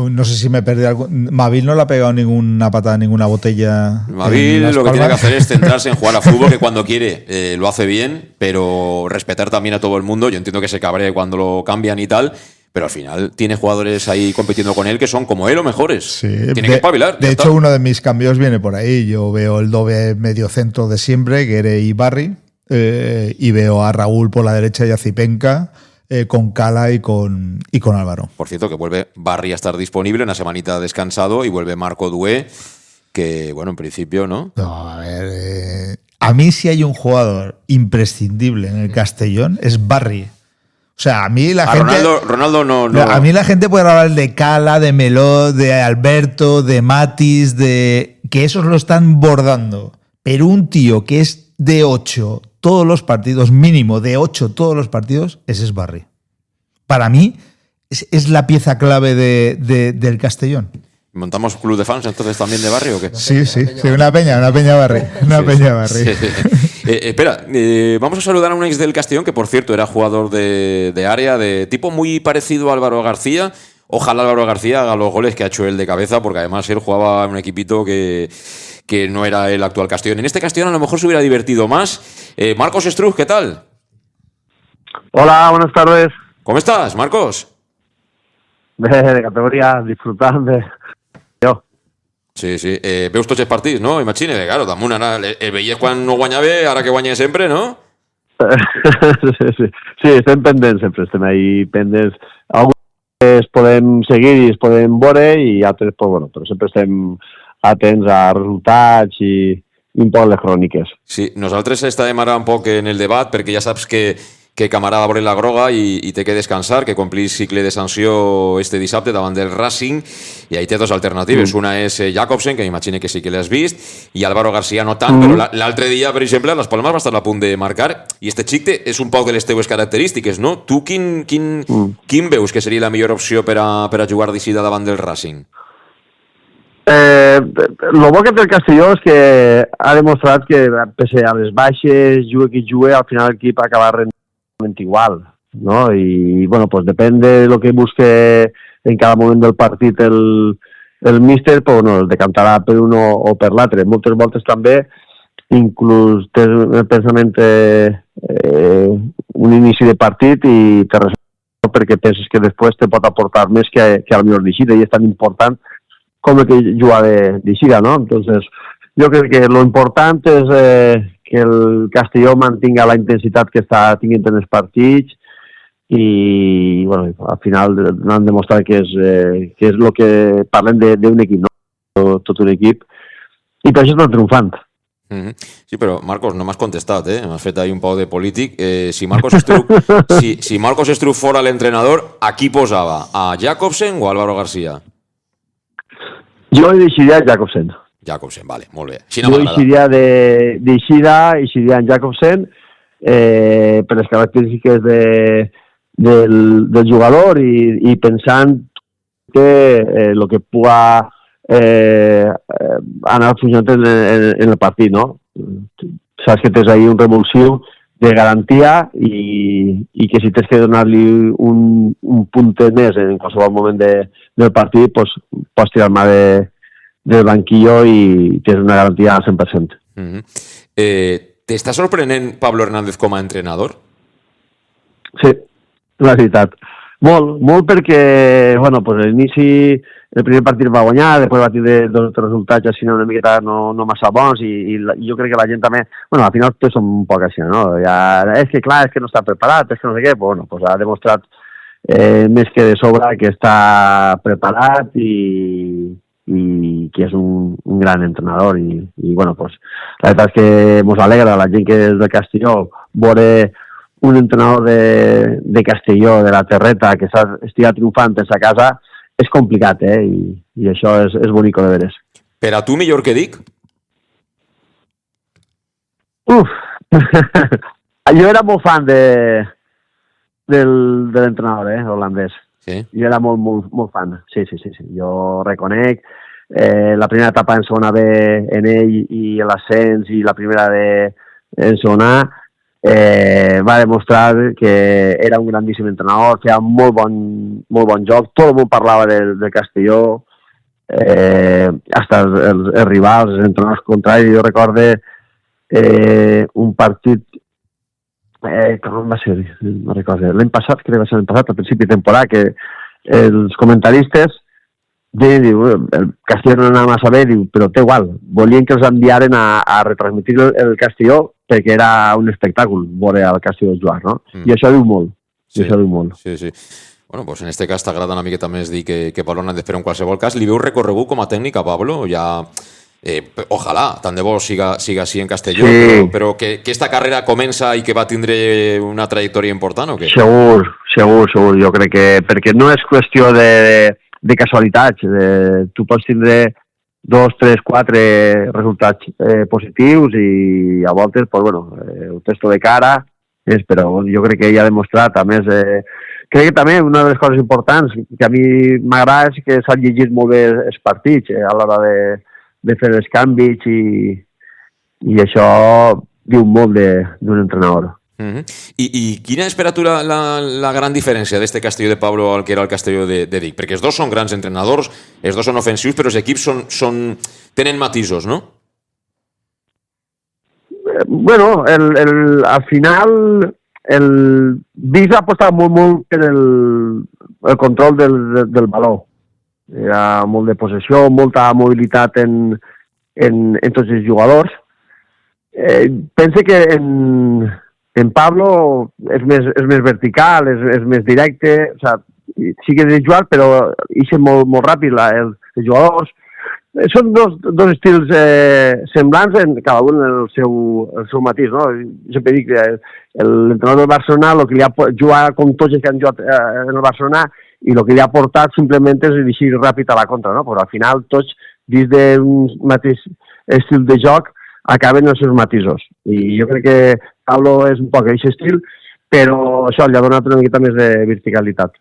No sé si me perdí algo. Mavil no le ha pegado ninguna patada, ninguna botella. Mavil lo que tiene que hacer es centrarse en jugar a fútbol, que cuando quiere lo hace bien, pero respetar también a todo el mundo. Yo entiendo que se cabree cuando lo cambian y tal, pero al final tiene jugadores ahí compitiendo con él que son como él o mejores. Sí. Tiene que espabilar. De hecho, uno de mis cambios viene por ahí. Yo veo el doble medio centro de siempre, Guerre y Barry, y veo a Raúl por la derecha y a Zipenka, con Cala y con Álvaro. Por cierto, que vuelve Barry a estar disponible, una semanita descansado, y vuelve Marco Dué, que, bueno, en principio, ¿no? No, a ver, a mí si hay un jugador imprescindible en el Castellón es Barry. O sea, a mí la gente... Ronaldo no. A mí la gente puede hablar de Cala, de Meló, de Alberto, de Matis, de que esos lo están bordando. Pero un tío que es de 8 todos los partidos, mínimo de 8 todos los partidos, ese es Barry. Para mí es la pieza clave del Castellón. ¿Montamos club de fans entonces también de Barry o qué? Sí, una peña Barry. Espera, vamos a saludar a un ex del Castellón que, por cierto, era jugador de área, de tipo muy parecido a Álvaro García. Ojalá Álvaro García haga los goles que ha hecho él de cabeza, porque además él jugaba en un equipito que no era el actual Castellón. En este Castellón a lo mejor se hubiera divertido más. Marcos Estruz, ¿qué tal? Hola, buenas tardes. ¿Cómo estás, Marcos? De categoría, disfrutando yo. Sí. Veus tots els partits, no? Imagina, claro, damunt ara el veies quan no guanyava, ara que guanya sempre, no? Sí, estem pendents sempre, estem ahí pendents. Alguns es podem seguir i es podem veure, i altres, pues, bueno, però sempre estem atents a resultats i un poc les cròniques. Sí, nosaltres estàvem ara un poc en el debat, perquè ja saps que Camarada veure la groga i té que descansar, que complís cicle de sanció este dissabte davant del Racing, i ahí té dos alternatives. Una és Jacobsen, que m'imagino que sí que l'has vist, i Álvaro García no tant, però l'altre dia, per exemple, Las Palmas va estar a punt de marcar, i este xic és un poc de les teues característiques, no? Tu quin veus que seria la millor opció per a jugar d'eixida davant del Racing? Lo bo que té el Castelló és que ha demostrat que, pese a les baixes, jugue qui jugue, al final l'equip acaba rendint igual, ¿no? Y bueno, pues depende de lo que busque en cada moment del partit el míster, pues bueno, el decantarà per un o per l'altre. Moltes voltes també, inclús tens el pensament un inici de partit i te resols perquè penses que després te pot aportar més que a la millor d'eixida, i és tan important com el que juga d'eixida, ¿no? Entonces, jo crec que lo important és que el Castelló mantinga la intensitat que està tinguent en els partits i, bueno, al final han demostrat que és el que parlem d'un equip, no? Tot un equip, i per això estan triomfant. Sí, però Marcos, no m'has contestat, m'has fet ahí un poc de polític. Si Marcos Estruc fora l'entrenador, a qui posava? A Jacobsen o a Álvaro García? Jo deixiria Jacobsen. Jacobsen, vale, molt bé. Jo eixiria d'eixida, eixiria en Jacobsen, per les característiques del jugador i pensant que el que puga anar funcionant en el partit, no? Saps que tens ahí un revulsiu de garantia i que si tens que donar-li un puntet més en qualsevol moment del partit, pues, pots tirar mà del banquillo i tens una garantia al 100%. T'està sorprenent Pablo Hernández com a entrenador? Sí, la veritat. Molt perquè, bueno, pues l'inici, el primer partit va guanyar, després va tenir dos resultats així una miqueta no massa bons i jo crec que la gent també, bueno, al final tots som un poc així, no? És que clar, és que no està preparat, és que no sé què, bueno, pues ha demostrat més que de sobre que està preparat i que és un gran entrenador i bueno, pues la veritat és que mos alegra la gent que és del Castelló veure un entrenador de Castelló, de la Terreta, que estigui triomfant en sa casa, és complicat, i això és bonico de veres. Per a tu millor que dic? Jo era molt fan de l'entrenador holandès. Sí? Jo era molt fan, sí. Jo reconec la primera etapa en segona B en ell i l'ascens i la primera en segona A, va demostrar que era un grandíssim entrenador, feia molt bon joc, tot el món parlava del Castelló, hasta els rivals, els entrenadors contraris. Jo recorde un partit, com va ser? No recordo, l'any passat, crec que va ser l'any passat, al principi de temporada, que els comentaristes deien, el Castelló no anava massa bé, però té igual, volien que els enviaren a retransmitir el Castelló perquè era un espectacle veure el Castelló jugar, no? I això diu molt. Sí. Bueno, pues en este cas t'agrada una miqueta més dir que Pablo Hernández, però en qualsevol cas li veu recorregut com a tècnic a Pablo, ja... ojalà, tant de bo siga així en Castelló, sí. però que esta carrera comença i que va tindre una trajectòria important o què? Segur, jo crec que... Perquè no és qüestió de casualitats, tu pots tindre 2, 3, 4 resultats positius i a voltes, pues bueno, ho tens tot de cara, però jo crec que ell ha demostrat, a més, crec que també una de les coses importants que a mi m'agrada és que s'han llegit molt bé els partits a l'hora de fer els canvis i això diu molt d'un entrenador. I quina és per a tu la gran diferència d'este Castelló de Pablo al que era el Castelló de Dic? Perquè els dos són grans entrenadors, els dos són ofensius, però els equips tenen matisos, no? Bueno, al final el Dic ha apostat molt per el control del baló. Hi ha molt de possessió, molta mobilitat en tots els jugadors. Pense que en Pablo és més vertical, és més directe, o sigui, sí que és jugar, però ixen molt ràpid els jugadors, són dos estils semblants, cada un el seu matís, no? Jo sempre dic que l'entrenador del Barcelona, el que li ha jugat com tots els que han jugat en el Barcelona, i el que li ha portat simplement és dirigir ràpid a la contra, no? Però al final tots, dins d'un mateix estil de joc, acaben els seus matisos. I jo crec que Pablo és un poc aquest estil, però això li ha donat una miqueta més de verticalitat.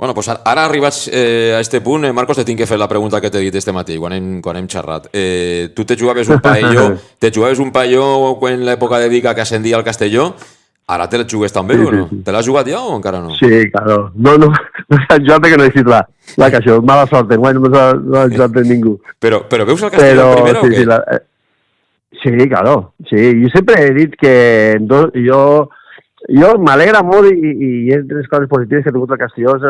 Bueno, doncs ara arribats a este punt, Marcos, te tinc que fer la pregunta que t'he dit este matí, quan hem xerrat. Tu te jugaves un paelló en l'època de Vica que ascendia al Castelló, ara te la jugues també o no? Te l'has jugat ja o encara no? Sí, claro. No jo que no he sigut la Castelló, mala sort, enguany no m'ha jugat de ningú. Però veus el Castelló primero o què? Sí, claro. Sí, jo sempre he dit que jo m'alegra molt i és de les coses positives que ha tingut el Castelló és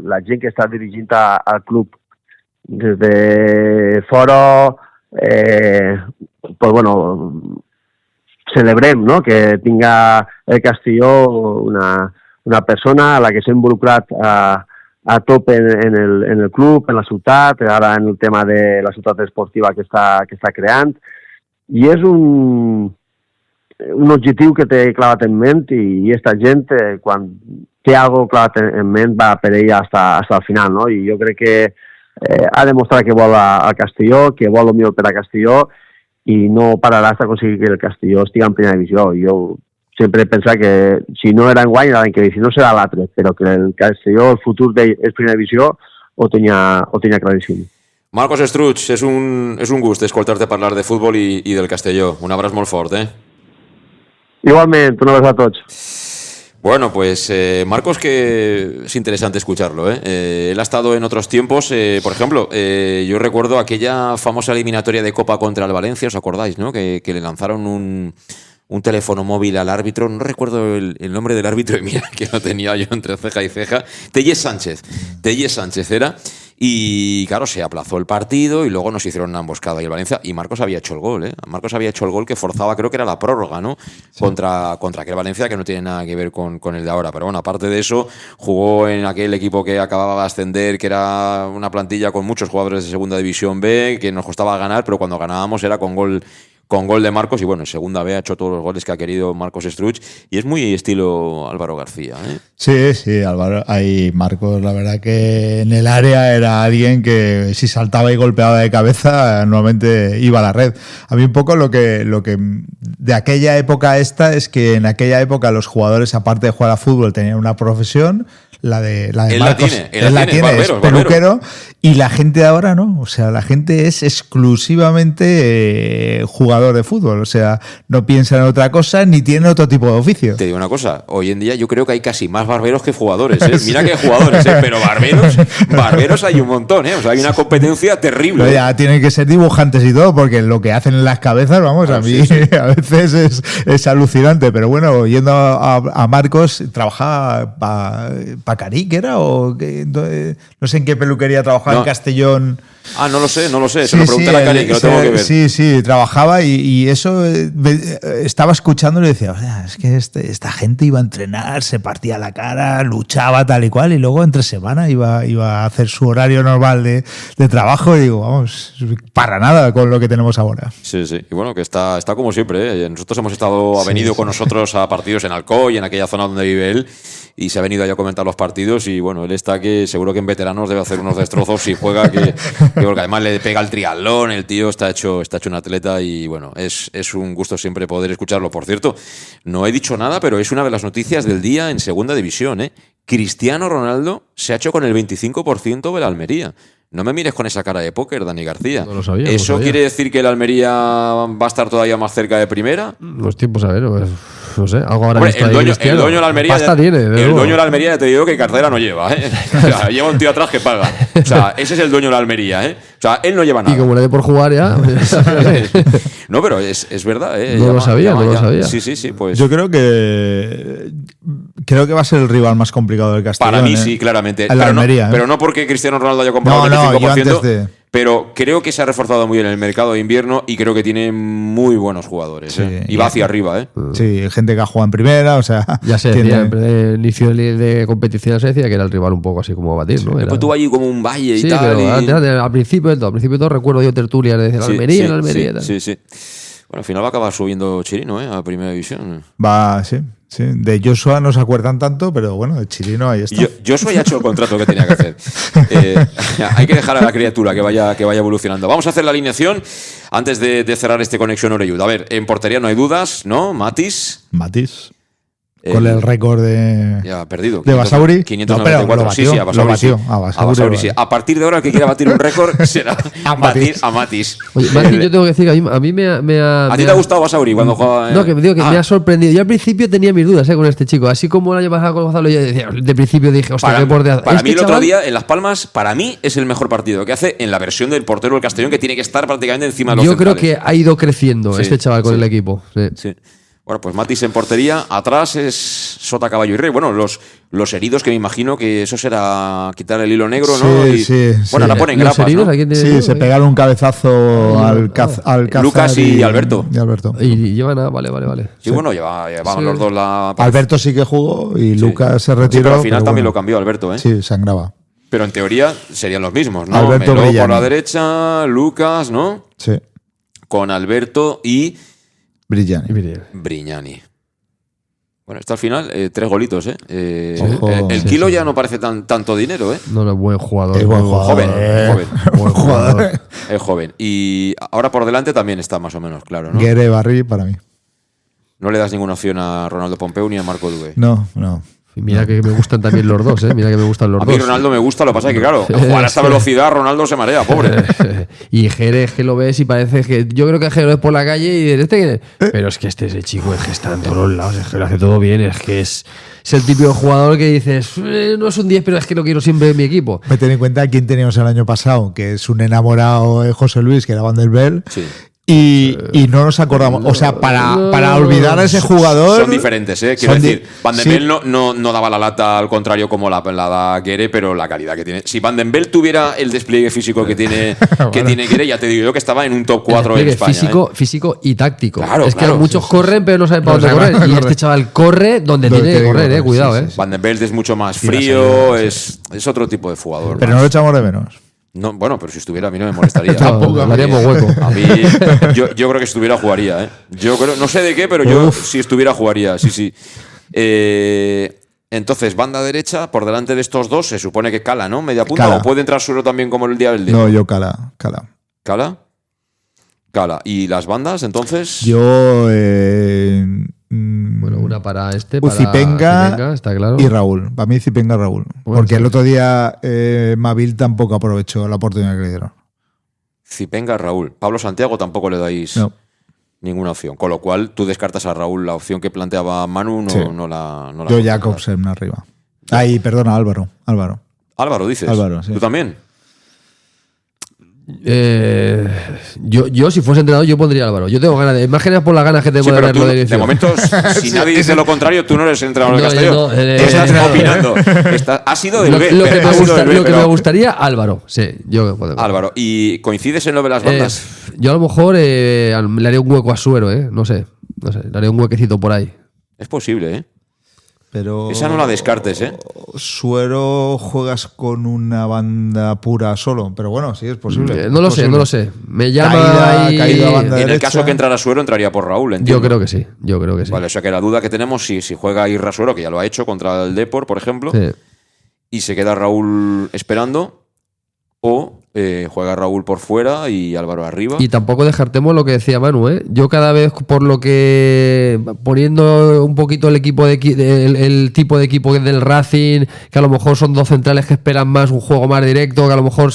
la gent que està dirigint al club. Des de fora, pues bueno, celebrem, no?, que tinga el Castelló una persona a la que s'ha involucrat a tope en el club, en la ciutat, ara en el tema de la ciutat esportiva que està creant, i és un objectiu que té clavat en ment i aquesta gent, quan té alguna cosa clavat en ment, va per ella fins al final, no? I jo crec que ha demostrat que vol al Castelló, que vol el millor per a Castelló i no pararà fins a aconseguir que el Castelló estigui en primera divisió. Jo sempre he pensat que si no era enguany, era l'any que ve, si no serà l'altre, però que el Castelló, el futur d'ell és primera divisió, ho tenia claríssim. Marcos Estruch, és un gust escoltar-te parlar de futbol i del Castelló. Un abraç molt fort, Igualmente, un abrazo a todos. Bueno, pues Marcos, que es interesante escucharlo. Él ha estado en otros tiempos. Por ejemplo, yo recuerdo aquella famosa eliminatoria de Copa contra el Valencia, ¿os acordáis, no? Que le lanzaron un teléfono móvil al árbitro. No recuerdo el nombre del árbitro y mira que lo tenía yo entre ceja y ceja. Tellez Sánchez era. Y claro, se aplazó el partido y luego nos hicieron una emboscada y el Valencia, y Marcos había hecho el gol, Marcos había hecho el gol que forzaba, creo que era la prórroga, ¿no? Sí. Contra aquel Valencia que no tiene nada que ver con el de ahora, pero bueno, aparte de eso, jugó en aquel equipo que acababa de ascender, que era una plantilla con muchos jugadores de segunda división B, que nos costaba ganar, pero cuando ganábamos era con gol de Marcos, y bueno, en segunda B ha hecho todos los goles que ha querido Marcos Estruch, y es muy estilo Álvaro García, Sí, Álvaro, ahí Marcos, la verdad que en el área era alguien que si saltaba y golpeaba de cabeza, normalmente iba a la red. A mí un poco lo que de aquella época es que en aquella época los jugadores, aparte de jugar a fútbol, tenían una profesión. La de Marcos, él la tiene, barbero, es peluquero, y la gente de ahora no, o sea, la gente es exclusivamente jugador de fútbol, o sea, no piensa en otra cosa ni tiene otro tipo de oficio. Te digo una cosa, hoy en día yo creo que hay casi más barberos que jugadores, Mira que jugadores, pero barberos hay un montón, o sea, hay una competencia terrible. Pero ya tienen que ser dibujantes y todo, porque lo que hacen en las cabezas, vamos, a mí a veces es alucinante, pero bueno, yendo a Marcos, trabajaba para Caric, ¿era? O no sé en qué peluquería trabajaba en Castellón. No lo sé, se lo pregunté a Caric, que lo tengo que ver. Sí, trabajaba y eso estaba escuchando y decía, o sea, es que esta gente iba a entrenar, se partía la cara, luchaba tal y cual, y luego entre semana iba a hacer su horario normal de trabajo, y digo, vamos, para nada con lo que tenemos ahora. Sí, y bueno, que está como siempre, Nosotros ha venido con nosotros a partidos en Alcoy, en aquella zona donde vive él, y se ha venido allá a comentar los partidos, y bueno, él está que seguro que en veteranos debe hacer unos destrozos si juega, porque además le pega el triatlón, el tío está hecho un atleta, y bueno, es un gusto siempre poder escucharlo. Por cierto, no he dicho nada, pero es una de las noticias del día en segunda división, Cristiano Ronaldo se ha hecho con el 25% del Almería. No me mires con esa cara de póker, Dani García. No lo sabía. ¿Eso quiere decir que el Almería va a estar todavía más cerca de primera? Los tiempos, a ver, no sé, algo ahora. El dueño de la Almería. El dueño de la Almería, ya te digo que cartera no lleva, O sea, lleva un tío atrás que paga. O sea, ese es el dueño de la Almería, O sea, él no lleva nada. Y como le dé por jugar ya. No, pero es verdad, No lo sabía. Sí, pues. Yo creo que va a ser el rival más complicado del Castellón. Para mí sí, claramente. La Almería. Pero no porque Cristiano Ronaldo haya comprado el 25%. pero creo que se ha reforzado muy bien el mercado de invierno y creo que tiene muy buenos jugadores. Sí, y va hacia arriba. Sí, gente que ha jugado en primera, o sea. Ya se decía, en el inicio de competición se decía que era el rival un poco así como a batir, ¿no? Después tuvo allí como un valle y sí, tal. Pero al principio de todo recuerdo yo tertulias de la Almería, tal. Sí. Bueno, al final va a acabar subiendo Chirino, a Primera División. Va, sí. De Joshua no se acuerdan tanto, pero bueno, de Chirino ahí está. Joshua ya ha hecho el contrato que tenía que hacer. Hay que dejar a la criatura que vaya evolucionando. Vamos a hacer la alineación antes de cerrar este Conexión Oreyud. A ver, en portería no hay dudas, ¿no? Matis. Con el récord de. Ya ha perdido. De Basauri. 594. No, sí, a Basauri sí. A partir de ahora, el que quiera batir un récord será batir a Matis. Oye, Matis, yo tengo que decir que a mí me ha. ¿A ti te ha gustado Basauri cuando jugaba? No, que me digo que me ha sorprendido. Yo al principio tenía mis dudas con este chico. Así como el año pasado con Gonzalo, yo decía, de principio dije, hostia, qué portero. Para mí, el otro día en Las Palmas, para mí es el mejor partido que hace en la versión del portero del Castellón, que tiene que estar prácticamente encima de los centrales. Yo creo que ha ido creciendo este chaval con el equipo. Sí. Bueno, pues Matis en portería, atrás es Sota, Caballo y Rey. Bueno, los heridos, que me imagino que eso será quitar el hilo negro, ¿no? Bueno, ahora ponen grapas, ¿no? Sí, se pegaron un cabezazo al Lucas y Alberto. Y llevan a... Vale. Sí, bueno, llevaban los dos la... Alberto sí que jugó y Lucas se retiró. Pero al final también lo cambió Alberto, ¿eh? Sí, sangraba. Pero en teoría serían los mismos, ¿no? Alberto Meló por la derecha, Lucas, ¿no? Sí. Con Alberto y... Brignani. Bueno, está al final 3 golitos, ¿eh? Ojo, el kilo ya no parece tanto dinero, ¿eh? No, buen jugador. Es buen jugador. Joven. Es joven. Y ahora por delante también está más o menos claro, ¿no? Guerre Barri para mí. No le das ninguna opción a Ronaldo Pompeu ni a Marco Dubé. No. Y mira que me gustan también los dos, ¿eh? Mira que me gustan los dos. A mí Ronaldo me gusta, lo que pasa es que, claro, jugar a esta velocidad, Ronaldo se marea, pobre. Y Jerez, que lo ves y parece que... Yo creo que Jerez es por la calle y dices, pero es que ese chico es que está en todos los lados, es que lo hace todo bien, es que es el típico jugador que dices, no es un 10, pero es que lo quiero siempre en mi equipo. Me ten en cuenta quién teníamos el año pasado, que es un enamorado de José Luis, que era Van der Bel. Sí. Y no nos acordamos. O sea, para olvidar a ese jugador. Son diferentes, ¿eh? Quiero decir, Van den Bel no daba la lata, al contrario, como la da Guerre, pero la calidad que tiene. Si Van den Bel tuviera el despliegue físico que tiene Guerre, ya te digo yo que estaba en un top 4 en España. Físico y táctico. Claro, muchos corren, pero no saben para dónde correr. Y este chaval corre donde tiene que correr, cuidado, sí. Van den Bel es mucho más frío, es otro tipo de jugador. Pero no lo echamos de menos. No, bueno, pero si estuviera a mí no me molestaría. Tampoco, haríamos hueco. A mí, yo creo que si estuviera jugaría, ¿eh? Yo creo, no sé de qué, pero yo si estuviera jugaría, sí. Entonces, banda derecha, por delante de estos dos, se supone que Cala, ¿no? Media punta, o puede entrar Suero también como el día del día. No, yo Cala. ¿Cala? ¿Y las bandas, entonces? Yo... Bueno, una para Zipenga está claro. Y Raúl. Para mí Zipenga Raúl. Bueno, porque el otro día Mavil tampoco aprovechó la oportunidad que le dieron. Zipenga Raúl. Pablo Santiago tampoco le dais ninguna opción. Con lo cual tú descartas a Raúl la opción que planteaba Manu, no la yo Jacobsen arriba. Ay, perdona, Álvaro, dices. Álvaro, sí. ¿Tú también? Yo si fuese entrenador yo pondría a Álvaro. Yo tengo ganas de imágenes por las ganas que tengo de verlo de momento, si nadie dice lo contrario, tú no eres entrenador del Castellón. Estás opinando. Ha sido del B. Lo que me gustaría, Álvaro. Sí, yo Álvaro. ¿Y coincides en lo de las bandas? Yo a lo mejor le haría un hueco a Suero, no sé, le haría un huequecito por ahí. Es posible, Pero esa no la descartes, Suero juegas con una banda pura solo, pero bueno, sí es posible. No lo sé. Me llama caída a banda en derecha. el caso que entrara Suero, entraría por Raúl, entiendo. Yo creo que sí. Vale, o sea que la duda que tenemos, si juega Irra Suero, que ya lo ha hecho contra el Depor, por ejemplo, y se queda Raúl esperando, o juega Raúl por fuera y Álvaro arriba. Y tampoco descartemos lo que decía Manu, Yo cada vez, por lo que poniendo un poquito el equipo el tipo de equipo que es del Racing, que a lo mejor son dos centrales que esperan más un juego más directo, que a lo mejor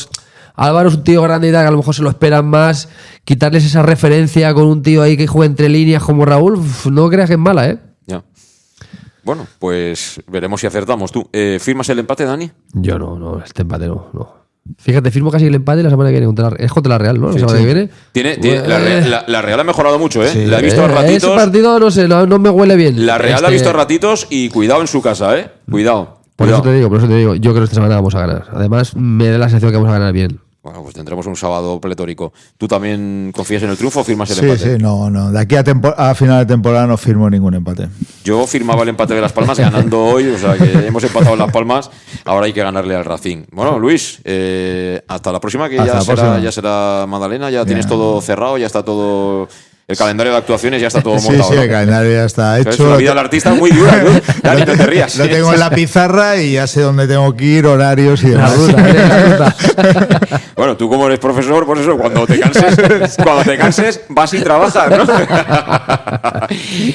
Álvaro es un tío grande y tal, que a lo mejor se lo esperan más, quitarles esa referencia con un tío ahí que juega entre líneas como Raúl, no creas que es mala, Ya. Bueno, pues veremos si acertamos. ¿Tú firmas el empate, Dani? Yo no, este empate no. Fíjate, firmo casi el empate la semana que viene contra la Real, ¿no? La semana que viene. La Real ha mejorado mucho, Sí. La he visto a ratitos. Ese partido, no sé, no me huele bien. La Real la ha visto a ratitos y cuidado en su casa, Cuidado. Por eso te digo, yo creo que esta semana vamos a ganar. Además, me da la sensación que vamos a ganar bien. Bueno, pues tendremos un sábado pletórico. ¿Tú también confías en el triunfo o firmas el empate? Sí, no. De aquí a final de temporada no firmo ningún empate. Yo firmaba el empate de Las Palmas ganando hoy, o sea que hemos empatado en Las Palmas, ahora hay que ganarle al Racing. Bueno, Luis, hasta la próxima, que ya será Magdalena, ya tienes todo cerrado, ya está todo... El calendario de actuaciones ya está todo montado. Sí, el calendario ya está hecho. La vida del artista es muy dura, ¿no? Dani, no te rías. Lo tengo en la pizarra y ya sé dónde tengo que ir, horarios y demás. Bueno, tú como eres profesor, pues eso, cuando te canses, vas y trabajas, ¿no?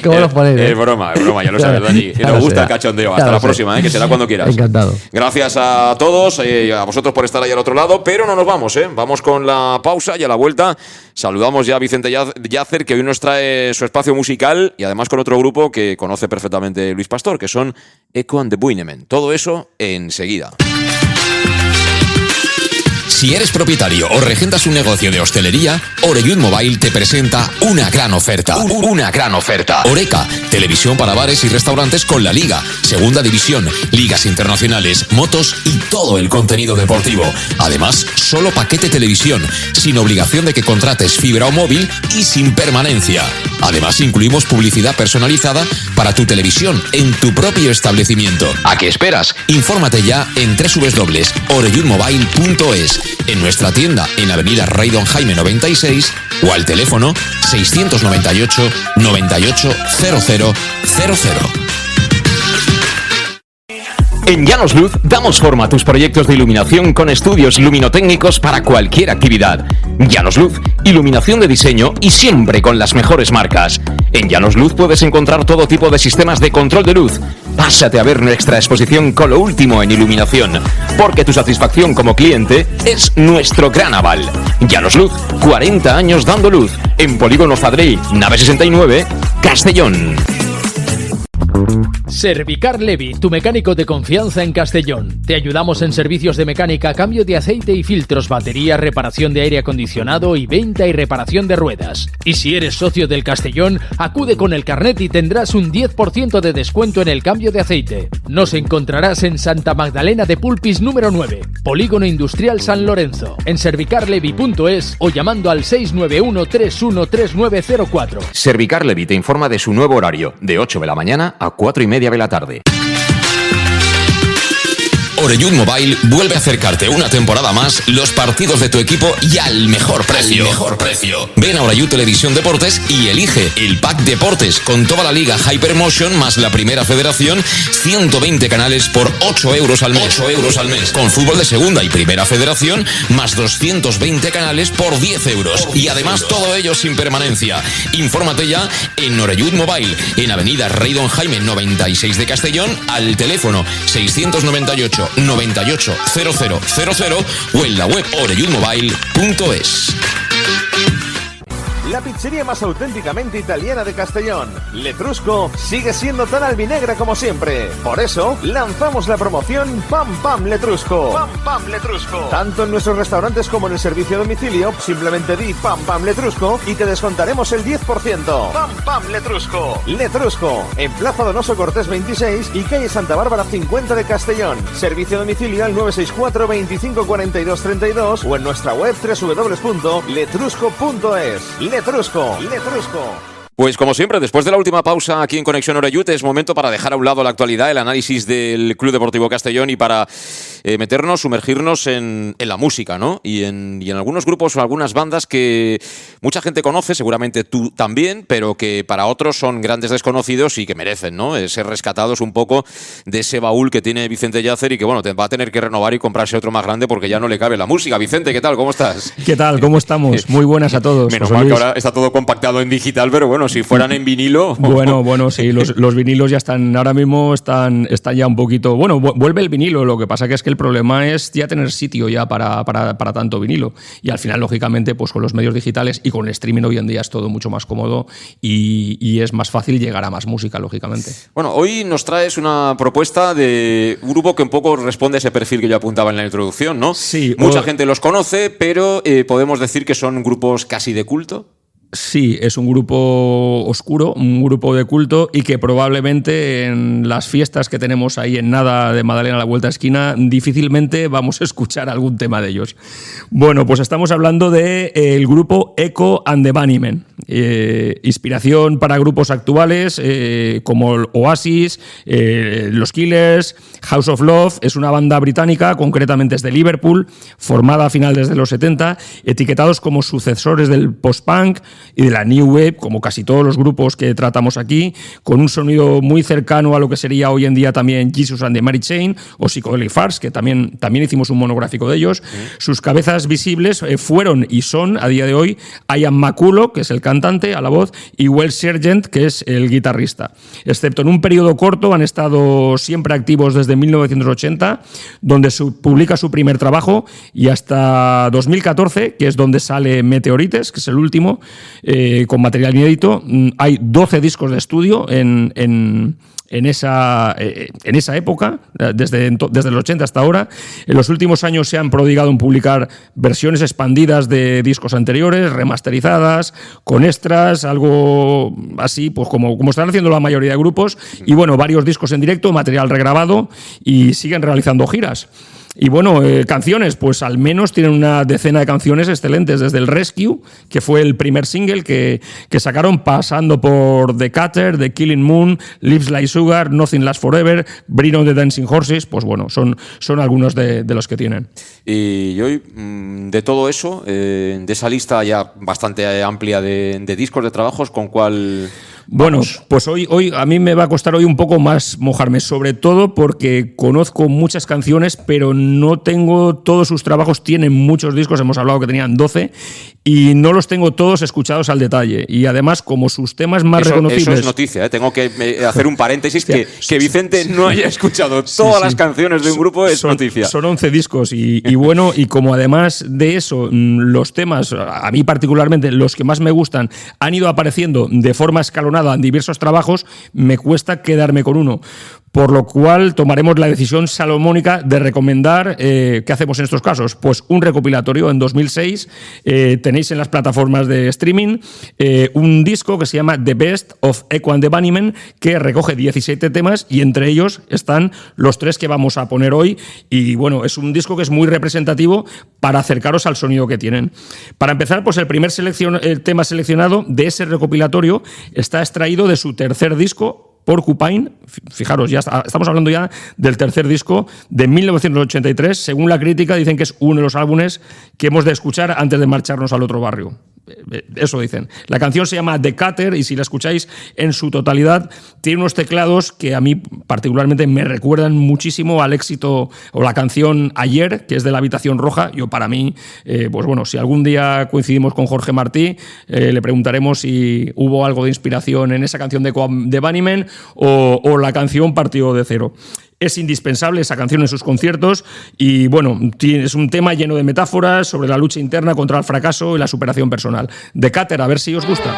¿Cómo lo ponéis? Es broma, ya lo sabes, Dani. Y nos gusta el cachondeo. Hasta la próxima, que será cuando quieras. Encantado. Gracias a todos, a vosotros por estar ahí al otro lado, pero no nos vamos, Vamos con la pausa y a la vuelta saludamos ya a Vicente Llàcer, que hoy nos trae su espacio musical y además con otro grupo que conoce perfectamente Luis Pastor, que son Echo and the Bunnymen. Todo eso enseguida. Si eres propietario o regentas un negocio de hostelería, Oreyud Mobile te presenta una gran oferta. Una gran oferta. Oreca, televisión para bares y restaurantes con la Liga, Segunda División, ligas internacionales, motos y todo el contenido deportivo. Además, solo paquete televisión, sin obligación de que contrates fibra o móvil y sin permanencia. Además, incluimos publicidad personalizada para tu televisión en tu propio establecimiento. ¿A qué esperas? Infórmate ya en www.oreyudmobile.es, en nuestra tienda en Avenida Rey Don Jaime 96 o al teléfono 698 98 0000. En Llanos Luz damos forma a tus proyectos de iluminación con estudios luminotécnicos para cualquier actividad. Llanos Luz, iluminación de diseño y siempre con las mejores marcas. En Llanos Luz puedes encontrar todo tipo de sistemas de control de luz. Pásate a ver nuestra exposición con lo último en iluminación, porque tu satisfacción como cliente es nuestro gran aval. Llanos Luz, 40 años dando luz. En Polígono Fadrey, nave 69, Castellón. Servicar Levi, tu mecánico de confianza en Castellón. Te ayudamos en servicios de mecánica, cambio de aceite y filtros, batería, reparación de aire acondicionado y venta y reparación de ruedas. Y si eres socio del Castellón, acude con el carnet y tendrás un 10% de descuento en el cambio de aceite. Nos encontrarás en Santa Magdalena de Pulpis número 9, Polígono Industrial San Lorenzo, en servicarlevi.es o llamando al 691 313904. Servicar Levi te informa de su nuevo horario, de 8 de la mañana a 4:30 de la tarde. Oreyud Mobile vuelve a acercarte una temporada más los partidos de tu equipo y al mejor precio. Ven a Oreyud Televisión Deportes y elige el pack Deportes con toda la liga Hypermotion más la primera federación, 120 canales por 8 euros al mes. Con fútbol de segunda y primera federación más 220 canales por 10 euros. Y además todo ello sin permanencia. Infórmate ya en Oreyud Mobile, en Avenida Rey Don Jaime 96 de Castellón, al teléfono 698 98 0000 o en la web oreyudmobile.es. La pizzería más auténticamente italiana de Castellón, Letrusco, sigue siendo tan albinegra como siempre. Por eso, lanzamos la promoción Pam Pam Letrusco. Pam Pam Letrusco. Tanto en nuestros restaurantes como en el servicio a domicilio, simplemente di Pam Pam Letrusco y te descontaremos el 10%. Pam Pam Letrusco. Letrusco, en Plaza Donoso Cortés 26 y calle Santa Bárbara 50 de Castellón. Servicio a domicilio al 964 25 42 32 o en nuestra web www.letrusco.es. Letrusco. Pues como siempre, después de la última pausa aquí en Conexión Oreyud, es momento para dejar a un lado la actualidad, el análisis del Club Deportivo Castellón y para sumergirnos en la música, ¿no? Y en algunos grupos o algunas bandas que mucha gente conoce, seguramente tú también, pero que para otros son grandes desconocidos y que merecen, ¿no? Ser rescatados un poco de ese baúl que tiene Vicente Llàcer y que, bueno, te va a tener que renovar y comprarse otro más grande porque ya no le cabe la música. Vicente, ¿qué tal? ¿Cómo estás? ¿Qué tal? ¿Cómo estamos? Muy buenas a todos. Menos mal que ahora está todo compactado en digital, pero bueno, si fueran en vinilo... Bueno, sí, los vinilos ya están, ahora mismo están ya un poquito... Bueno, vuelve el vinilo, lo que pasa que es que el problema es ya tener sitio ya para tanto vinilo. Y al final, lógicamente, pues con los medios digitales y con el streaming hoy en día es todo mucho más cómodo y es más fácil llegar a más música, lógicamente. Bueno, hoy nos traes una propuesta de un grupo que un poco responde a ese perfil que yo apuntaba en la introducción, ¿no? Sí. Mucha gente los conoce, pero podemos decir que son grupos casi de culto. Sí, es un grupo oscuro, un grupo de culto y que probablemente en las fiestas que tenemos ahí en nada de Madalena a la vuelta de esquina difícilmente vamos a escuchar algún tema de ellos. Bueno, pues estamos hablando del grupo Echo and the Bunnymen. Inspiración para grupos actuales como Oasis, Los Killers, House of Love. Es una banda británica, concretamente es de Liverpool, formada a finales de los 70, etiquetados como sucesores del post-punk y de la New Wave, como casi todos los grupos que tratamos aquí, con un sonido muy cercano a lo que sería hoy en día también Jesus and the Mary Chain o Psychedelic Furs, que también hicimos un monográfico de ellos. Sus cabezas visibles fueron y son, a día de hoy, Ian McCulloch, que es el cantante, a la voz, y Will Sergeant, que es el guitarrista. Excepto en un periodo corto, han estado siempre activos desde 1980, donde publica su primer trabajo, y hasta 2014, que es donde sale Meteorites, que es el último, con material inédito. Hay 12 discos de estudio en esa época, desde el 80 hasta ahora. En los últimos años se han prodigado en publicar versiones expandidas de discos anteriores, remasterizadas, con extras, algo así, pues como están haciendo la mayoría de grupos, y bueno, varios discos en directo, material regrabado, y siguen realizando giras. Y bueno, canciones, pues al menos tienen una decena de canciones excelentes, desde el Rescue, que fue el primer single que sacaron, pasando por The Cutter, The Killing Moon, Lips Like Sugar, Nothing Lasts Forever, Bring On The Dancing Horses. Pues bueno, son algunos de los que tienen. Y hoy, de todo eso, de esa lista ya bastante amplia de discos, de trabajos, ¿con cuál...? Bueno, pues hoy a mí me va a costar hoy un poco más mojarme, sobre todo porque conozco muchas canciones, pero no tengo todos sus trabajos. Tienen muchos discos, hemos hablado que tenían 12, y no los tengo todos escuchados al detalle. Y además, como sus temas más reconocibles... Eso es noticia, ¿eh? Tengo que hacer un paréntesis. Que Vicente no haya escuchado todas las canciones de un grupo es noticia. Son 11 discos y bueno, y como además de eso, los temas, a mí particularmente, los que más me gustan, han ido apareciendo de forma escalonada en diversos trabajos, me cuesta quedarme con uno. Por lo cual tomaremos la decisión salomónica de recomendar, ¿qué hacemos en estos casos? Pues un recopilatorio en 2006, tenéis en las plataformas de streaming un disco que se llama The Best of Echo and the Bunnymen, que recoge 17 temas y entre ellos están los 3 que vamos a poner hoy, y bueno, es un disco que es muy representativo para acercaros al sonido que tienen. Para empezar, pues el primer tema seleccionado de ese recopilatorio está extraído de su tercer disco, Porcupine. Fijaros, ya estamos hablando ya del tercer disco de 1983. Según la crítica, dicen que es uno de los álbumes que hemos de escuchar antes de marcharnos al otro barrio. Eso dicen. La canción se llama The Cutter y si la escucháis en su totalidad, tiene unos teclados que a mí particularmente me recuerdan muchísimo al éxito o la canción Ayer, que es de La Habitación Roja. Yo, para mí, pues bueno, si algún día coincidimos con Jorge Martí, le preguntaremos si hubo algo de inspiración en esa canción de Bunnymen o la canción Partido de Cero. Es indispensable esa canción en sus conciertos y, bueno, es un tema lleno de metáforas sobre la lucha interna contra el fracaso y la superación personal. The Cutter, a ver si os gusta.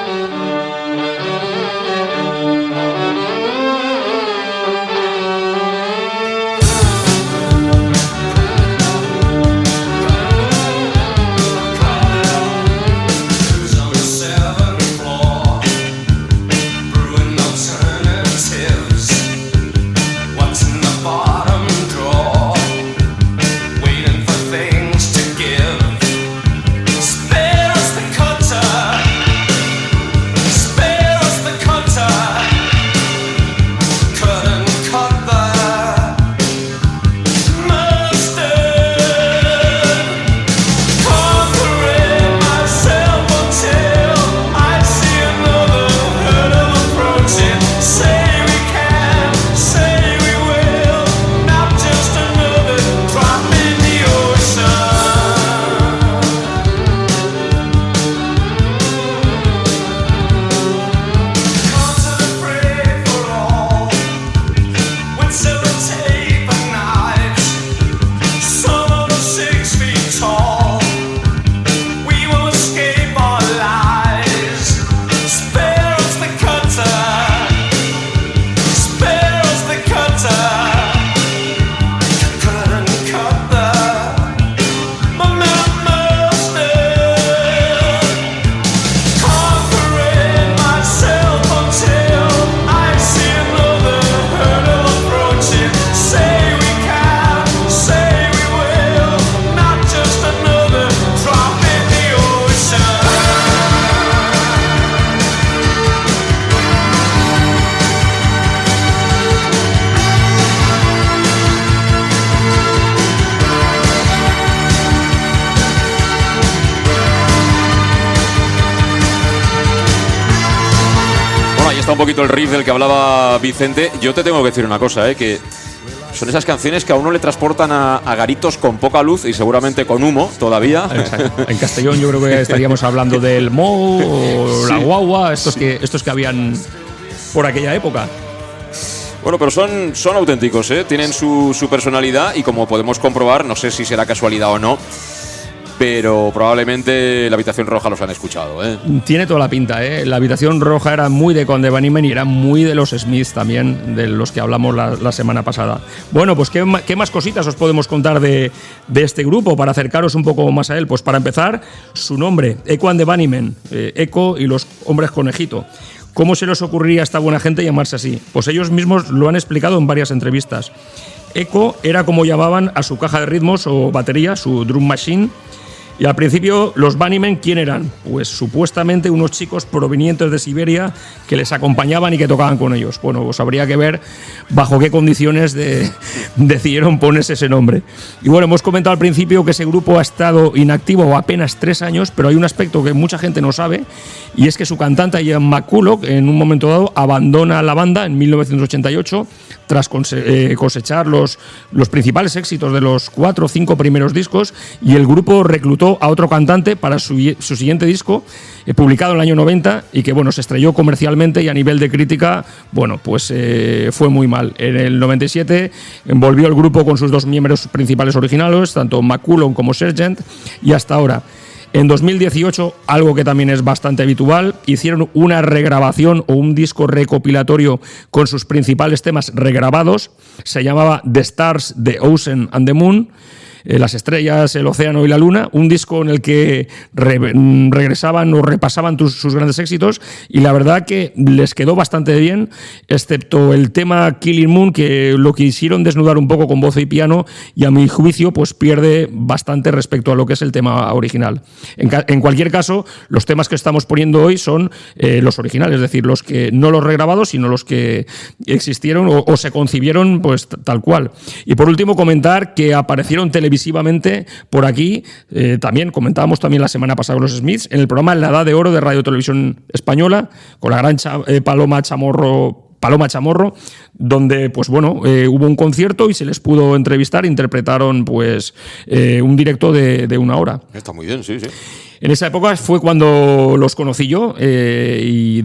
un poquito el riff del que hablaba Vicente, yo te tengo que decir una cosa, que son esas canciones que a uno le transportan a garitos con poca luz y seguramente con humo todavía. Exacto. En Castellón yo creo que estaríamos hablando del Mo o la Guagua, estos que habían por aquella época. Bueno, pero son auténticos, tienen su personalidad y como podemos comprobar, no sé si será casualidad o no, pero probablemente la Habitación Roja los han escuchado. Tiene toda la pinta. La Habitación Roja era muy de Conde Bunnymen y era muy de los Smiths también, de los que hablamos la semana pasada. Bueno, pues ¿qué más cositas os podemos contar de este grupo para acercaros un poco más a él? Pues para empezar, su nombre, Echo and the Bunnymen, Echo y los hombres conejito. ¿Cómo se les ocurriría a esta buena gente llamarse así? Pues ellos mismos lo han explicado en varias entrevistas. Echo era como llamaban a su caja de ritmos o batería, su drum machine. Y al principio, los Bunnymen, ¿quién eran? Pues supuestamente unos chicos provenientes de Siberia que les acompañaban y que tocaban con ellos. Bueno, pues habría que ver bajo qué condiciones decidieron ponerse ese nombre. Y bueno, hemos comentado al principio que ese grupo ha estado inactivo apenas 3 años, pero hay un aspecto que mucha gente no sabe, y es que su cantante, Ian McCulloch, en un momento dado abandona la banda en 1988 tras cosechar los principales éxitos de los 4 o 5 primeros discos, y el grupo reclutó a otro cantante para su siguiente disco, publicado en el año 90, y que bueno, se estrelló comercialmente y a nivel de crítica, bueno, pues fue muy mal. En el 97 volvió el grupo con sus 2 miembros principales originales, tanto McCulloch como Sargent, y hasta ahora. En 2018, algo que también es bastante habitual, hicieron una regrabación o un disco recopilatorio con sus principales temas regrabados. Se llamaba The Stars, The Ocean and the Moon. Las estrellas, el océano y la luna, un disco en el que regresaban o repasaban sus grandes éxitos, y la verdad que les quedó bastante bien, excepto el tema Killing Moon, que lo quisieron desnudar un poco con voz y piano, y a mi juicio pues pierde bastante respecto a lo que es el tema original. En cualquier caso, los temas que estamos poniendo hoy son los originales, es decir, los que no los regrabados, sino los que existieron o se concibieron pues tal cual. Y por último, comentar que aparecieron televisivamente por aquí, también comentábamos también la semana pasada con los Smiths, en el programa La Edad de Oro de Radio Televisión Española, con la gran Paloma Chamorro, donde pues bueno, hubo un concierto y se les pudo entrevistar, interpretaron pues un directo de 1 hora. Está muy bien, sí. En esa época fue cuando los conocí yo, y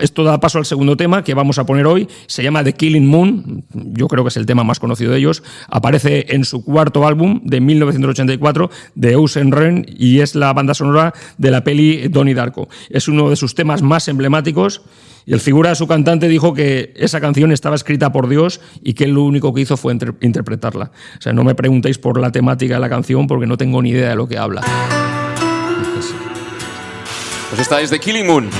esto da paso al segundo tema que vamos a poner hoy. Se llama The Killing Moon, yo creo que es el tema más conocido de ellos. Aparece en su 4º álbum de 1984, The Ocean Run, y es la banda sonora de la peli Donnie Darko. Es uno de sus temas más emblemáticos, y el figura de su cantante dijo que esa canción estaba escrita por Dios y que él lo único que hizo fue interpretarla. O sea, no me preguntéis por la temática de la canción porque no tengo ni idea de lo que habla. Pues esta es The Killing Moon.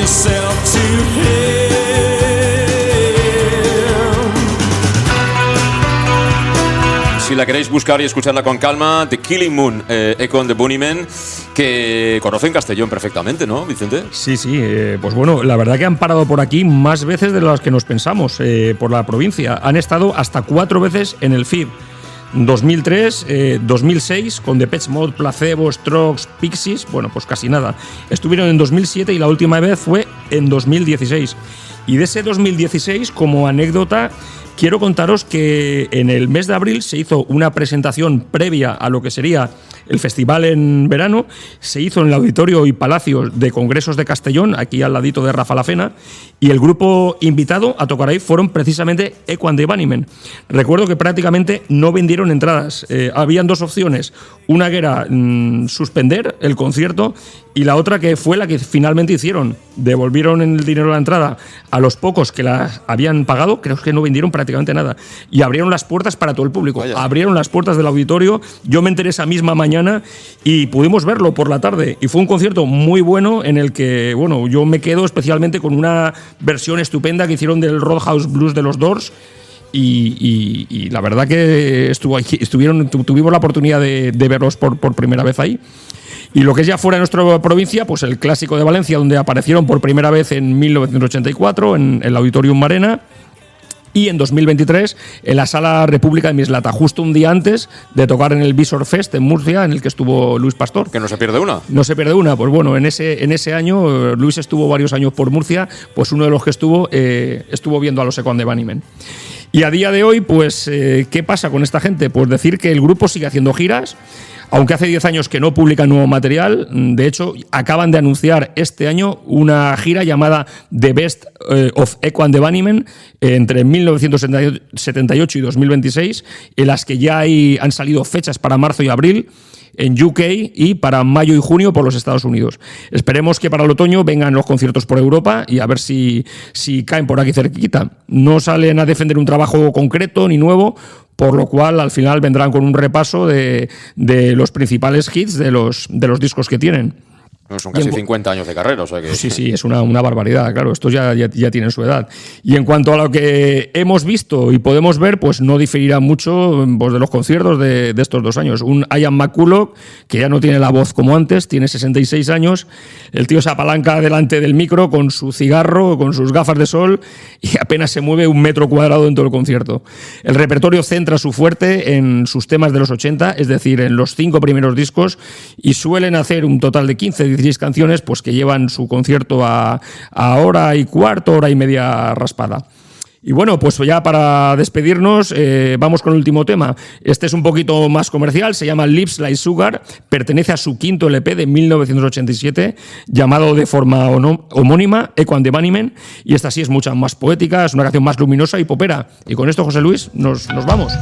Yourself Si la queréis buscar y escucharla con calma, The Killing Moon, Echo and the Bunnymen, que conocen Castellón perfectamente, ¿no, Vicente? Sí, pues bueno, la verdad que han parado por aquí más veces de las que nos pensamos, por la provincia. Han estado hasta 4 veces en el FIB. 2003, 2006, con Depeche Mode, Placebo, Strokes, Pixies, bueno, pues casi nada. Estuvieron en 2007 y la última vez fue en 2016. Y de ese 2016, como anécdota, quiero contaros que en el mes de abril se hizo una presentación previa a lo que sería el festival en verano. Se hizo en el Auditorio y Palacio de Congresos de Castellón, aquí al ladito de Rafa La Fena, y el grupo invitado a tocar ahí fueron precisamente Echo and the Bunnymen. Recuerdo que prácticamente no vendieron entradas. Habían 2 opciones. Una que era suspender el concierto y la otra que fue la que finalmente hicieron. Devolvieron el dinero de la entrada a los pocos que las habían pagado, creo que no vendieron prácticamente nada, y abrieron las puertas para todo el público. Vaya. Abrieron las puertas del auditorio, yo me enteré esa misma mañana y pudimos verlo por la tarde, y fue un concierto muy bueno en el que, bueno, yo me quedo especialmente con una versión estupenda que hicieron del Roadhouse Blues de los Doors. Y la verdad que tuvimos la oportunidad de verlos por primera vez ahí. Y lo que es ya fuera de nuestra provincia, pues el Clásico de Valencia, donde aparecieron por primera vez en 1984 en el Auditorium Marena, y en 2023 en la Sala República de Mislata, justo un día antes de tocar en el Visor Fest en Murcia, en el que estuvo Luis Pastor. Que no se pierde una. No se pierde una. Pues bueno, en ese año, Luis estuvo varios años por Murcia, pues uno de los que estuvo viendo a los Echo and the Bunnymen. Y a día de hoy, pues, ¿qué pasa con esta gente? Pues decir que el grupo sigue haciendo giras, aunque hace 10 años que no publican nuevo material. De hecho, acaban de anunciar este año una gira llamada The Best of Echo and the Bunnymen entre 1978 y 2026, en las que ya han salido fechas para marzo y abril en UK y para mayo y junio por los Estados Unidos. Esperemos que para el otoño vengan los conciertos por Europa y a ver si caen por aquí cerquita. No salen a defender un trabajo concreto ni nuevo, por lo cual al final vendrán con un repaso de los principales hits de los discos que tienen. Son casi 50 años de carrera, o sea que... Sí, es una barbaridad, claro, estos ya tienen su edad. Y en cuanto a lo que hemos visto y podemos ver, pues no diferirá mucho pues, de los conciertos de estos 2 años. Un Ian McCulloch, que ya no tiene la voz como antes, tiene 66 años, el tío se apalanca delante del micro con su cigarro, con sus gafas de sol, y apenas se mueve 1 metro cuadrado en todo el concierto. El repertorio centra su fuerte en sus temas de los 80, es decir, en los 5 primeros discos, y suelen hacer un total de 15-16 canciones pues que llevan su concierto a hora y cuarto, hora y media raspada. Y bueno, pues ya para despedirnos, vamos con el último tema. Este es un poquito más comercial, se llama Lips Like Sugar, pertenece a su 5º LP de 1987, llamado de forma homónima Echo and the Bunnymen, y esta sí es mucha más poética, es una canción más luminosa y popera. Y con esto, José Luis, nos vamos.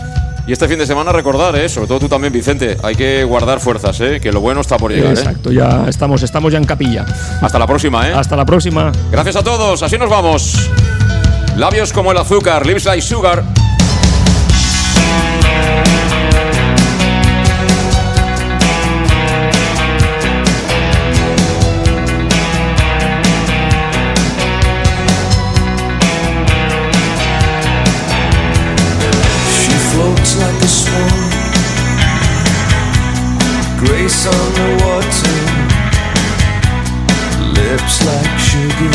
Y este fin de semana recordar, sobre todo tú también, Vicente, hay que guardar fuerzas, que lo bueno está por llegar. Exacto, ya estamos ya en capilla. Hasta la próxima, Hasta la próxima. Gracias a todos, así nos vamos. Labios como el azúcar, Lips Like Sugar. Like a swan, grace on the water, lips like sugar,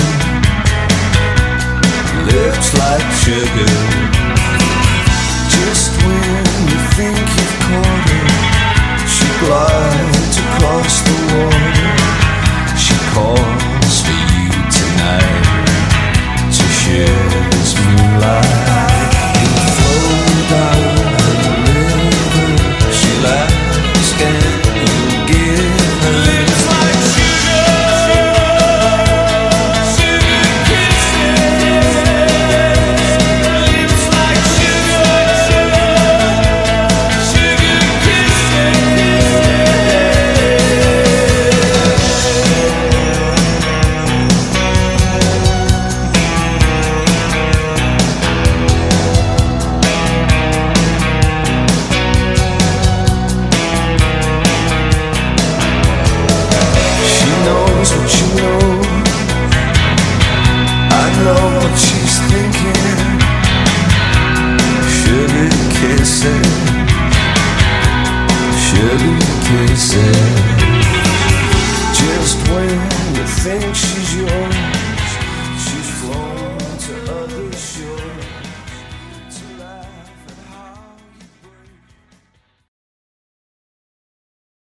lips like sugar.